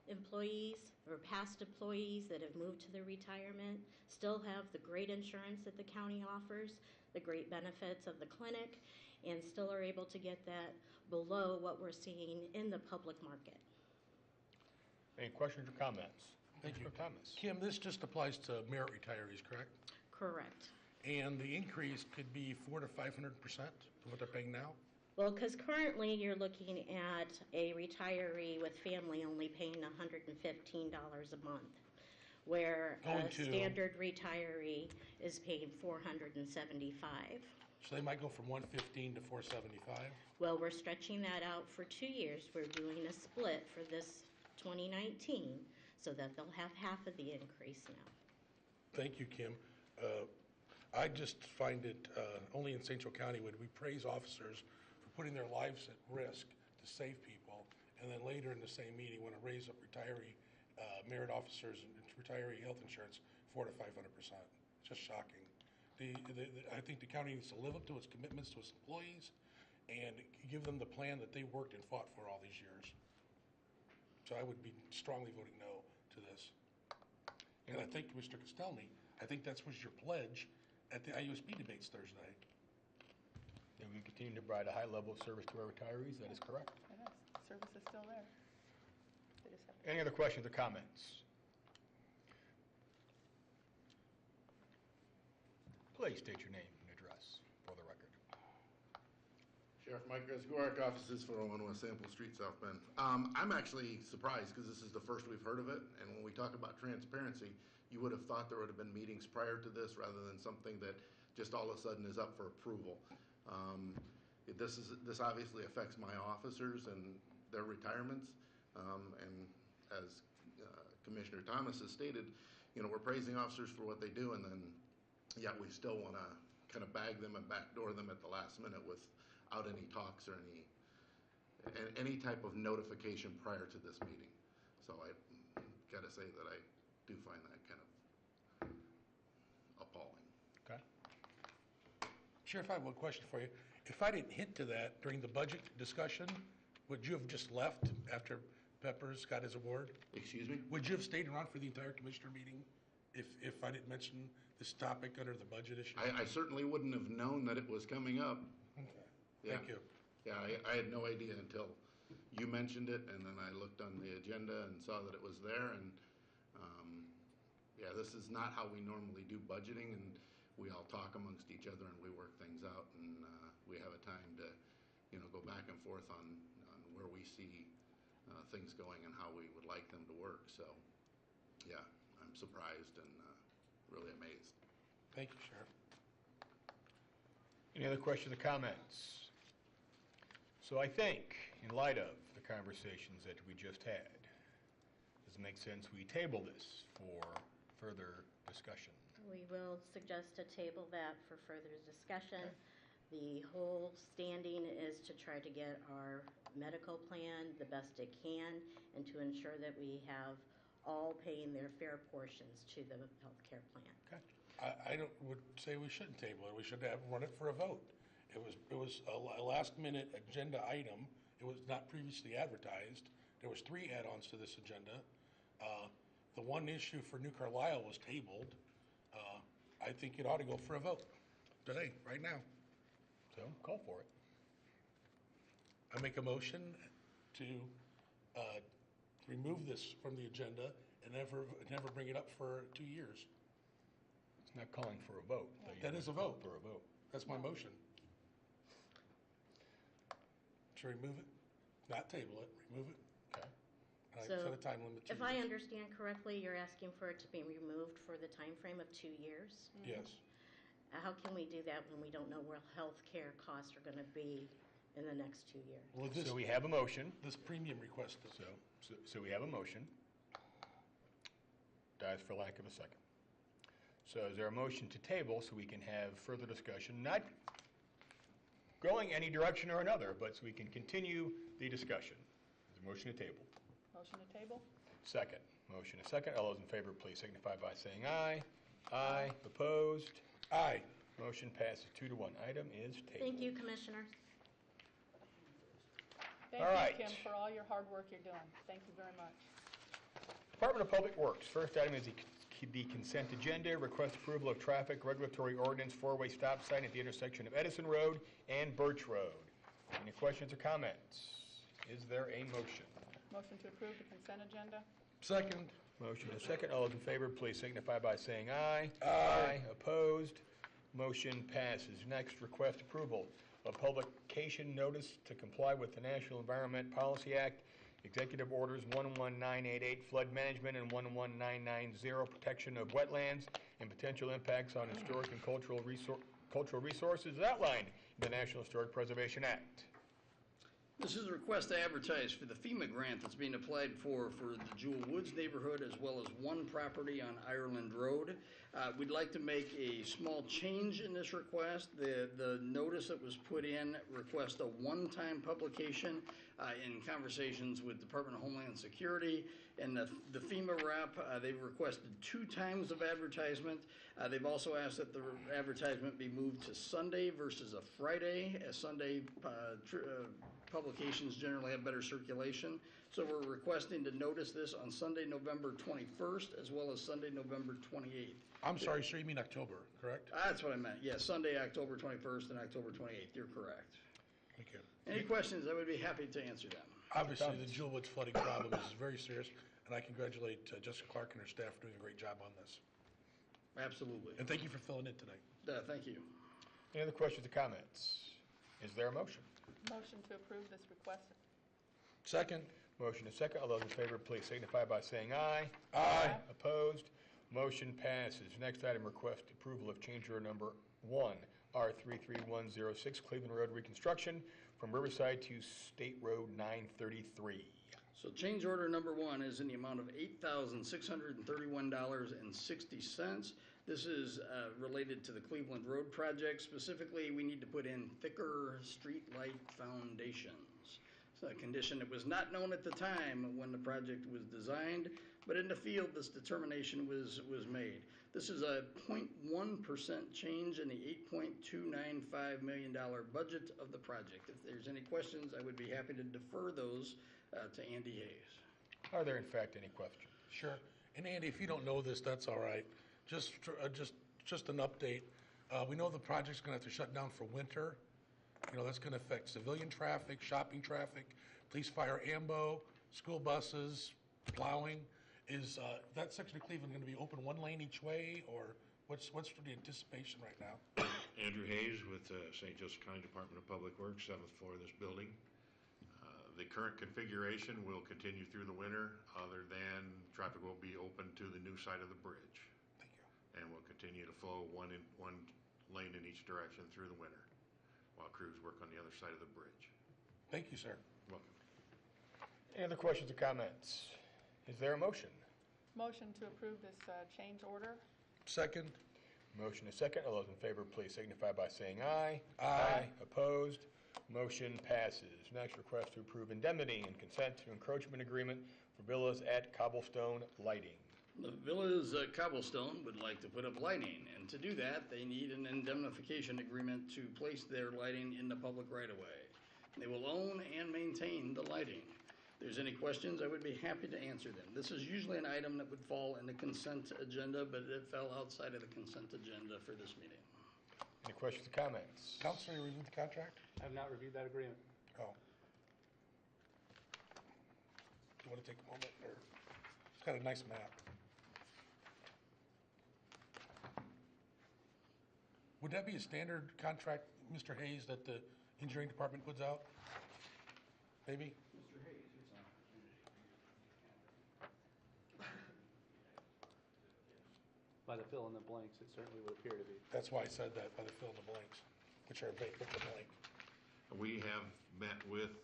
employees or past employees that have moved to their retirement still have the great insurance that the county offers, the great benefits of the clinic, and still are able to get that below what we're seeing in the public market. Any questions or comments? Thank you. Mr. Thomas? Kim, this just applies to merit retirees, correct? Correct. And the increase could be 400 to 500% of what they're paying now? Well, because currently you're looking at a retiree with family only paying $115 a month, where a standard retiree is paying $475. So they might go from 115 to 475? Well, we're stretching that out for 2 years. We're doing a split for this 2019 so that they'll have half of the increase now. Thank you, Kim. I just find it, only in St. Joe County would we praise officers for putting their lives at risk to save people, and then later in the same meeting want to raise up retiree merit officers and retiree health insurance 400 to 500%. It's just shocking. I think the county needs to live up to its commitments to its employees and give them the plan that they worked and fought for all these years. So I would be strongly voting no to this. And I think, Mr. Castelny, I think that was your pledge at the IUSB debates Thursday. And we continue to provide a high level of service to our retirees. That is correct. It is. The service is still there. They just have to. Any other questions or comments? Please state your name and address for the record. Sheriff Mike Gresgorak, offices 401 West Sample Street, South Bend. I'm actually surprised because this is the first we've heard of it, and when we talk about transparency, you would have thought there would have been meetings prior to this rather than something that just all of a sudden is up for approval. This obviously affects my officers and their retirements, and as Commissioner Thomas has stated, we're praising officers for what they do, and then yet we still want to kind of bag them and backdoor them at the last minute without any talks or any type of notification prior to this meeting. So I got to say that I do find that kind of appalling. Okay. Sheriff, I have one question for you. If I didn't hint to that during the budget discussion, would you have just left after Peppers got his award? Excuse me? Would you have stayed around for the entire commissioner meeting if I didn't mention this topic under the budget issue? I certainly wouldn't have known that it was coming up. Okay. Yeah. Thank you. Yeah, I had no idea until you mentioned it, and then I looked on the agenda and saw that it was there, and, yeah, this is not how we normally do budgeting, and we all talk amongst each other and we work things out, and, we have a time to, go back and forth on where we see, things going and how we would like them to work, so, yeah, I'm surprised and, really amazed. Thank you, Sheriff. Any other questions or comments? So I think, in light of the conversations that we just had, does it make sense we table this for further discussion? We will suggest to table that for further discussion. The whole standing is to try to get our medical plan the best it can and to ensure that we have all paying their fair portions to the healthcare plan. Okay. I would say we shouldn't table it. We should run it for a vote. It was a last-minute agenda item. It was not previously advertised. There was 3 add-ons to this agenda. The one issue for New Carlisle was tabled. I think it ought to go for a vote today, right now. So, call for it. I make a motion to remove this from the agenda and never bring it up for 2 years. It's not calling for a vote. That is a vote. For a vote. That's my motion. To remove it, not table it, remove it. Okay. And I So, set a time limit. If I understand correctly, you're asking for it to be removed for the time frame of 2 years? Yes. How can we do that when we don't know where healthcare costs are going to be in the next 2 years? Well, So we have a motion. this premium request, So we have a motion. Dies for lack of a second. So is there a motion to table so we can have further discussion, not going any direction or another, but so we can continue the discussion? Is there a motion to table? Motion to table? Second. Motion is second. All those in favor, please signify by saying aye. Aye. Opposed? aye. Motion passes 2-1. Item is tabled. Thank you, Commissioners. Thank All right. you, Kim, for all your hard work you're doing. Thank you very much. Department of Public Works. First item is the consent agenda. Request approval of traffic regulatory ordinance 4-way stop sign at the intersection of Edison Road and Birch Road. Any questions or comments? Is there a motion? Motion to approve the consent agenda? Second. Motion is second. All those in favor, please signify by saying aye. Aye. Opposed? Motion passes. Next, request approval of publication notice to comply with the National Environment Policy Act, Executive Orders 11988 Flood Management and 11990 Protection of Wetlands and potential impacts on historic and cultural resources outlined in the National Historic Preservation Act. This is a request to advertise for the FEMA grant that's being applied for the Jewel Woods neighborhood as well as one property on Ireland Road. We'd like to make a small change in this request. The notice that was put in requests a one-time publication in conversations with Department of Homeland Security. And the FEMA rep, they've requested 2 times of advertisement. They've also asked that the advertisement be moved to Sunday versus a Friday, as Sunday publications generally have better circulation. So we're requesting to notice this on Sunday, November 21st, as well as Sunday, November 28th. I'm sorry, sir, you mean October, correct? That's what I meant. Yeah, Sunday, October 21st and October 28th. You're correct. Thank you. Any questions? I would be happy to answer them. Obviously, the Jewel Woods flooding problem is very serious, and I congratulate Jessica Clark and her staff for doing a great job on this. Absolutely. And thank you for filling in tonight. Thank you. Any other questions or comments? Is there a motion? Motion to approve this request? Second. Motion is second. All those in favor, please signify by saying aye. Aye. Opposed? Motion passes. Next item, request approval of change order number 1, R33106, Cleveland Road reconstruction from Riverside to State Road 933. So change order number 1 is in the amount of $8,631.60. This is related to the Cleveland Road project. Specifically, we need to put in thicker street light foundations. It's a condition that was not known at the time when the project was designed, but in the field, this determination was made. This is a 0.1% change in the $8.295 million budget of the project. If there's any questions, I would be happy to defer those to Andy Hayes. Are there in fact any questions? Sure. And Andy, if you don't know this, that's all right. Just an update. We know the project's going to have to shut down for winter. You know, that's going to affect civilian traffic, shopping traffic, police, fire, AMBO, school buses, plowing. Is that section of Cleveland going to be open one lane each way, or what's the anticipation right now? Andrew Hayes with St. Joseph County Department of Public Works, 7th floor of this building. The current configuration will continue through the winter, other than traffic will be open to the new side of the bridge. Thank you. And will continue to flow one lane in each direction through the winter, while crews work on the other side of the bridge. Thank you, sir. Welcome. Any other questions or comments? Is there a motion? Motion to approve this change order. Second. Motion is second. All those in favor, please signify by saying aye. Aye. Opposed? Motion passes. Next, request to approve indemnity and consent to encroachment agreement for villas at Cobblestone Lighting. The Villas Cobblestone would like to put up lighting, and to do that, they need an indemnification agreement to place their lighting in the public right-of-way. They will own and maintain the lighting. If there's any questions, I would be happy to answer them. This is usually an item that would fall in the consent agenda, but it fell outside of the consent agenda for this meeting. Any questions or comments? Counselor, you reviewed the contract? I have not reviewed that agreement. Oh. Do you want to take a moment? Or it's got a nice map. Would that be a standard contract, Mr. Hayes, that the engineering department puts out? Maybe? Mr. Hayes, it's an By the fill in the blanks, it certainly would appear to be. That's why I said that, by the fill in the blanks, which are blank, with the blank. We have met with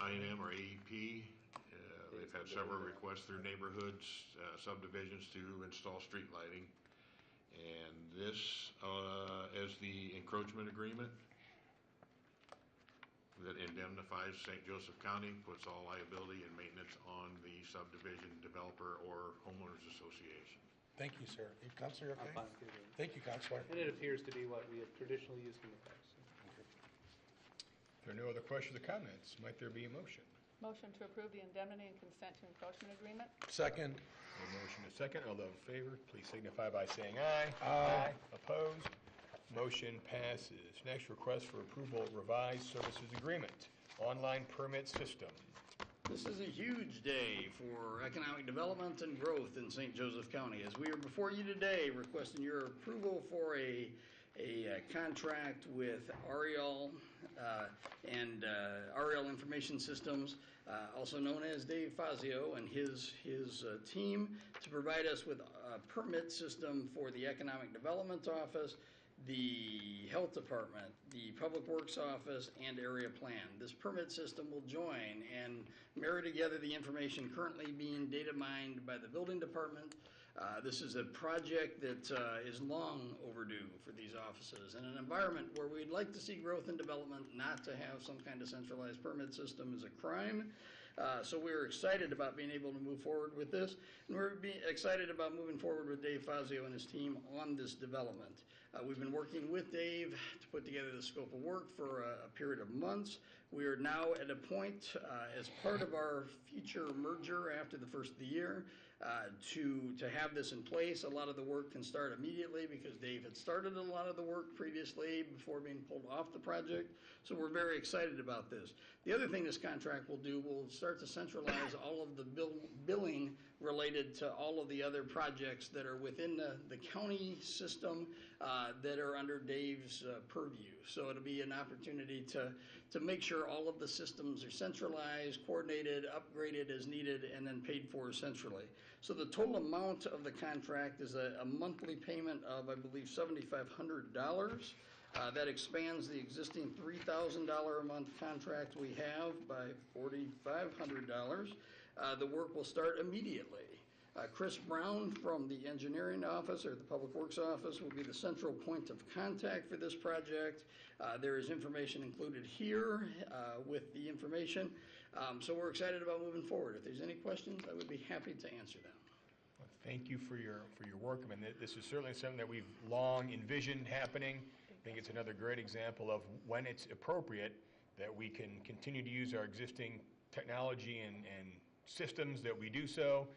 I&M or AEP. They've had several requests through neighborhoods, subdivisions to install street lighting. And this, as the encroachment agreement that indemnifies St. Joseph County, puts all liability and maintenance on the subdivision developer or homeowners association. Thank you, sir. Counselor, you I'm okay? fine with it. Thank you, Counselor. And it appears to be what we have traditionally used in the past. If there are no other questions or comments, might there be a motion? Motion to approve the indemnity and consent to encroachment agreement. Second. A motion is second. All those in favor, please signify by saying aye. Aye. Opposed? Motion passes. Next, request for approval of revised services agreement, online permit system. This is a huge day for economic development and growth in St. Joseph County. As we are before you today requesting your approval for a contract with Ariel and Ariel Information Systems, also known as Dave Fazio and his team, to provide us with a permit system for the Economic Development Office, the Health Department, the Public Works Office, and Area Plan. This permit system will join and marry together the information currently being data mined by the Building Department. This is a project that is long overdue for these offices. In an environment where we'd like to see growth and development, not to have some kind of centralized permit system is a crime. So we're excited about being able to move forward with this, and we're excited about moving forward with Dave Fazio and his team on this development. We've been working with Dave to put together the scope of work for a period of months. We are now at a point, as part of our future merger after the first of the year, to have this in place. A lot of the work can start immediately because Dave had started a lot of the work previously before being pulled off the project. So we're very excited about this. The other thing this contract will do, will start to centralize all of the billing related to all of the other projects that are within the county system that are under Dave's purview. So it'll be an opportunity to make sure all of the systems are centralized, coordinated, upgraded as needed, and then paid for centrally. So the total amount of the contract is a monthly payment of, I believe, $7,500. That expands the existing $3,000 a month contract we have by $4,500. The work will start immediately. Chris Brown from the engineering office or the Public Works office will be the central point of contact for this project. There is information included here with the information. So we're excited about moving forward. If there's any questions, I would be happy to answer them. Well, thank you for your work. I mean, this is certainly something that we've long envisioned happening. I think it's another great example of when it's appropriate that we can continue to use our existing technology and systems that we do so.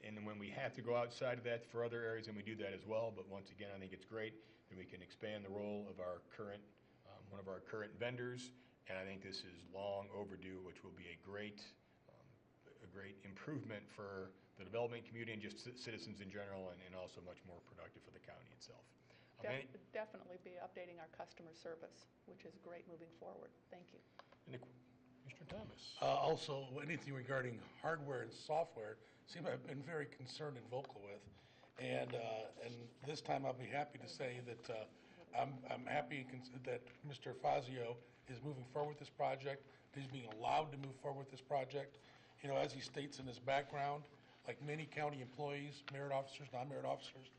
And when we have to go outside of that for other areas, then we do that as well. But once again, I think it's great that we can expand the role of our current one of our current vendors, and I think this is long overdue, which will be a great improvement for the development community and just citizens in general, and also much more productive for the county itself. Definitely be updating our customer service, which is great moving forward. Thank you. Mr. Thomas? Also, anything regarding hardware and software, I've been very concerned and vocal with. And this time I'll be happy to say that I'm happy that Mr. Fazio is moving forward with this project. He's being allowed to move forward with this project. You know, as he states in his background, like many county employees, merit officers, non-merit officers,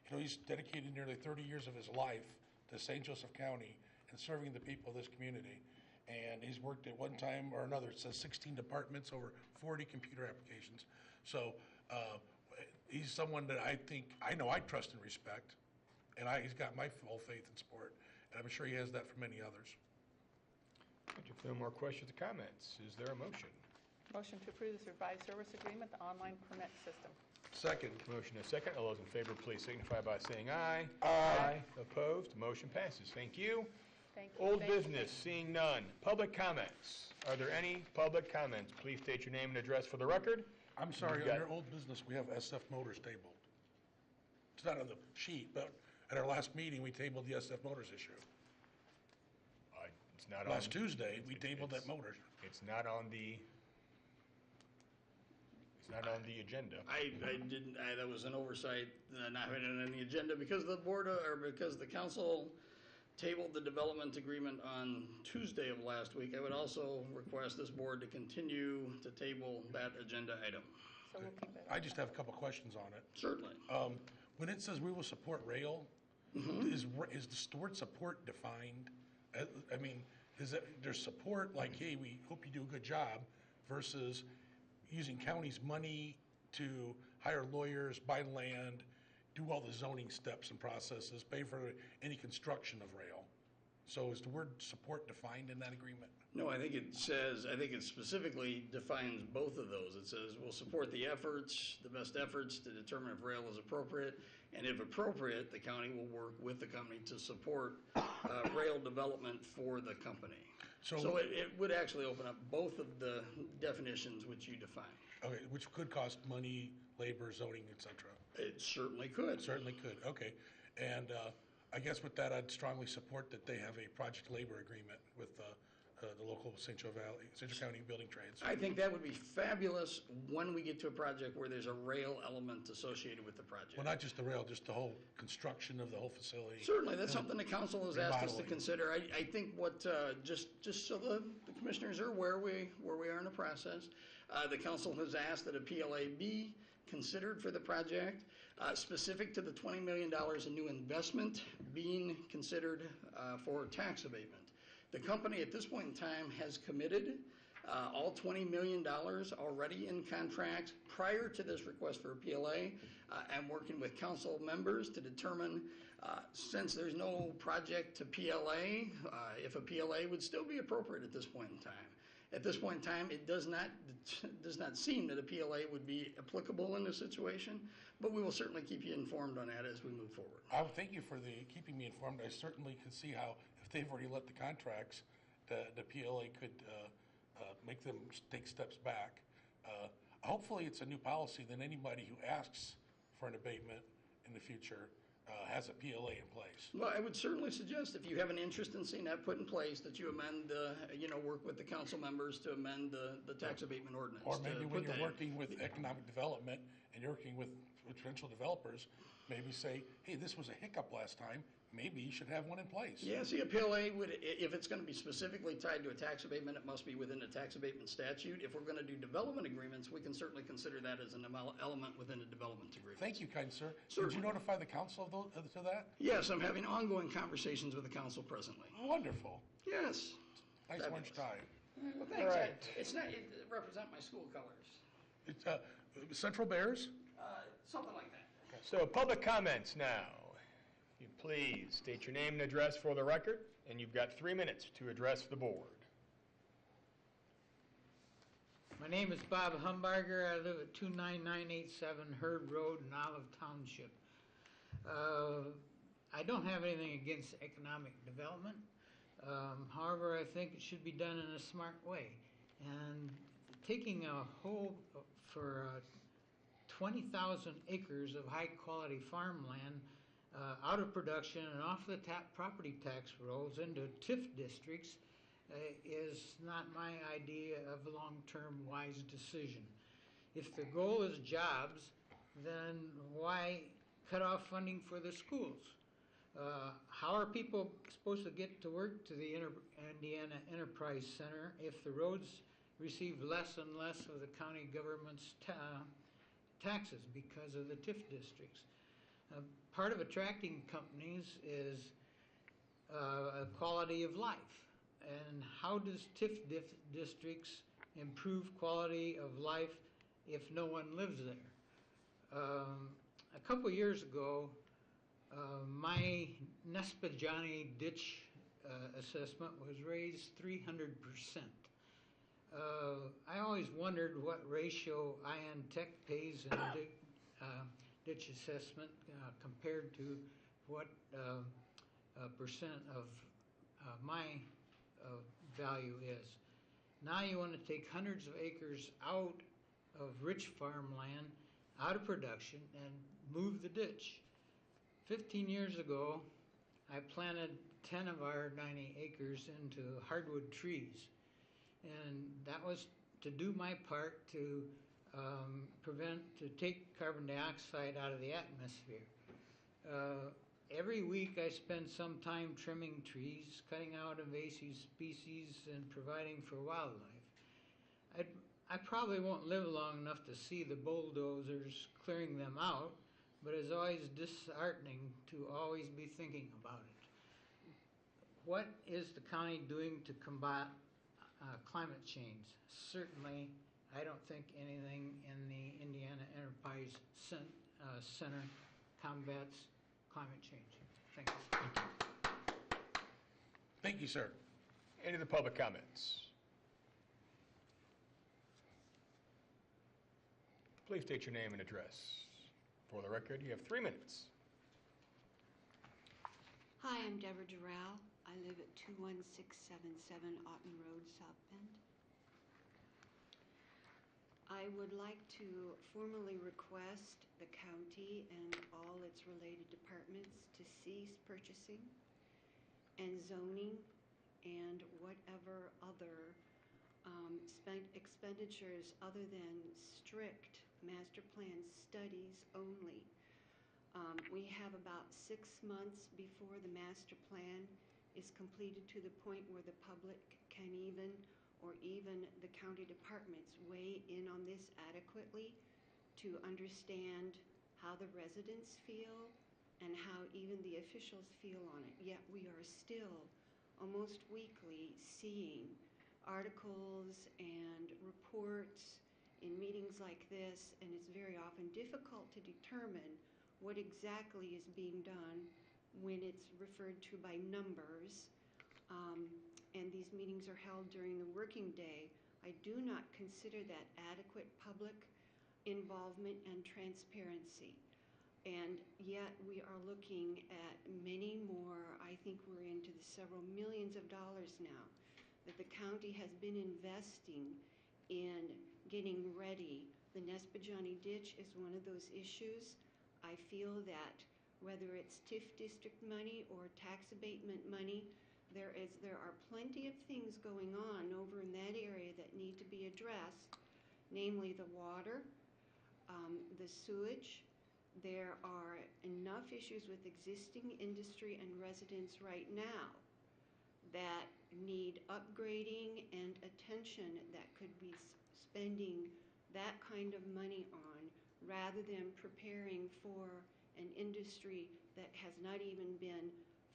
you know, he's dedicated nearly 30 years of his life to St. Joseph County and serving the people of this community. And he's worked at one time or another, it says 16 departments, over 40 computer applications. So he's someone that I know I trust and respect, and he's got my full faith and support, and I'm sure he has that for many others. If no more questions or comments, is there a motion? Motion to approve this revised service agreement, the online permit system. Second. Motion and second. All those in favor, please signify by saying aye. Aye. Opposed? Motion passes. Thank you. Thank you. Old Thank you. business, seeing none. Public comments. Are there any public comments? Please state your name and address for the record. I'm sorry, You've got- under old business, we have SF Motors tabled. It's not on the sheet, but at our last meeting, we tabled the SF Motors issue. It's not Last on. Tuesday, we tabled that Motors. It's not on the. It's not on the agenda. I didn't, that was an oversight, not having it on the agenda because because the council tabled the development agreement on Tuesday of last week. I would also request this board to continue to table that agenda item. So we'll keep it. I just have a couple questions on it. Certainly. When it says we will support rail, is the word support defined? I mean, there's support like, hey, we hope you do a good job, versus using county's money to hire lawyers, buy land, do all the zoning steps and processes, pay for any construction of rail. So is the word support defined in that agreement? No, I think it specifically defines both of those. It says we'll support the best efforts to determine if rail is appropriate, and if appropriate, the county will work with the company to support rail development for the company. So it would actually open up both of the definitions which you define. Okay, which could cost money, labor, zoning, et cetera. It certainly could. Certainly could, okay. And I guess with that, I'd strongly support that they have a project labor agreement with the local St. Joe County Building Trades. I think that would be fabulous when we get to a project where there's a rail element associated with the project. Well, not just the rail, just the whole construction of the whole facility. Certainly, that's something the council has asked us to Remodeling. consider. I think just so the commissioners are aware where we are in the process, the council has asked that a PLA be considered for the project, specific to the $20 million in new investment being considered for tax abatement. The company at this point in time has committed all $20 million already in contracts prior to this request for a PLA. I'm working with council members to determine, since there's no project to PLA, if a PLA would still be appropriate at this point in time. At this point in time, it does not seem that a PLA would be applicable in this situation, but we will certainly keep you informed on that as we move forward. I would thank you for keeping me informed. I certainly can see how, if they've already let the contracts, the PLA could make them take steps back. Hopefully, it's a new policy that anybody who asks for an abatement in the future has a PLA in place. Well, I would certainly suggest if you have an interest in seeing that put in place, that you amend, work with the council members to amend the tax abatement ordinance. Or maybe to when put you're that in. working with economic development and you're working with potential developers, maybe say, hey, this was a hiccup last time, maybe you should have one in place. Yeah, see, a PLA would, if it's going to be specifically tied to a tax abatement, it must be within the tax abatement statute. If we're going to do development agreements, we can certainly consider that as an element within a development agreement. Thank you, kind sir. Certainly. Did you notify the council to that? Yes, I'm having ongoing conversations with the council presently. Wonderful. Yes. Nice orange tie. Well, thanks. All right. It represent my school colors. It's Central Bears? Something like that. So public comments now. If you please state your name and address for the record, and you've got 3 minutes to address the board. My name is Bob Humbarger. I live at 29987 Hurd Road in Olive Township. I don't have anything against economic development. However, I think it should be done in a smart way. And taking a whole, for 20,000 acres of high-quality farmland out of production and off the property tax rolls into TIF districts is not my idea of a long-term wise decision. If the goal is jobs, then why cut off funding for the schools? How are people supposed to get to work to the Indiana Enterprise Center if the roads receive less and less of the county government's taxes because of the TIF districts? Part of attracting companies is a quality of life. And how does TIF districts improve quality of life if no one lives there? A couple years ago, my Nespajani ditch assessment was raised 300%. I always wondered what ratio IN Tech pays in ditch assessment compared to what percent of my value is. Now you want to take hundreds of acres out of rich farmland, out of production, and move the ditch. 15 years ago, I planted 10 of our 90 acres into hardwood trees. And that was to do my part to take carbon dioxide out of the atmosphere. Every week I spend some time trimming trees, cutting out invasive species, and providing for wildlife. I probably won't live long enough to see the bulldozers clearing them out, but it's always disheartening to always be thinking about it. What is the county doing to combat climate change? Certainly, I don't think anything in the Indiana Enterprise Center combats climate change. Thank you. Thank you, sir. Any of the public comments? Please state your name and address. For the record, you have 3 minutes. Hi, I'm Deborah Durrell. I live at 21677 Otten Road, South Bend. I would like to formally request the county and all its related departments to cease purchasing and zoning and whatever other expenditures other than strict master plan studies only. We have about 6 months before the master plan is completed to the point where the public can even the county departments weigh in on this adequately to understand how the residents feel and how even the officials feel on it. Yet we are still almost weekly seeing articles and reports in meetings like this, and it's very often difficult to determine what exactly is being done when it's referred to by numbers. And these meetings are held during the working day. I do not consider that adequate public involvement and transparency. And yet we are looking at many more, I think we're into the several millions of dollars now, that the county has been investing in getting ready. The Nespajani ditch is one of those issues. I feel that whether it's TIF district money or tax abatement money, there are plenty of things going on over in that area that need to be addressed, namely the water, the sewage. There are enough issues with existing industry and residents right now that need upgrading and attention that could be spending that kind of money on rather than preparing for an industry that has not even been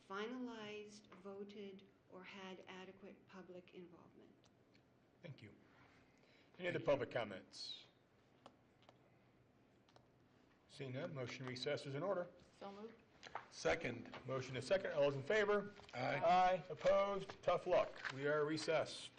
finalized, voted, or had adequate public involvement. Thank you. Any other public comments? Seeing none, motion recess is in order. So moved. Second. Motion is second. All those in favor? Aye. Aye. Opposed? Tough luck. We are recessed.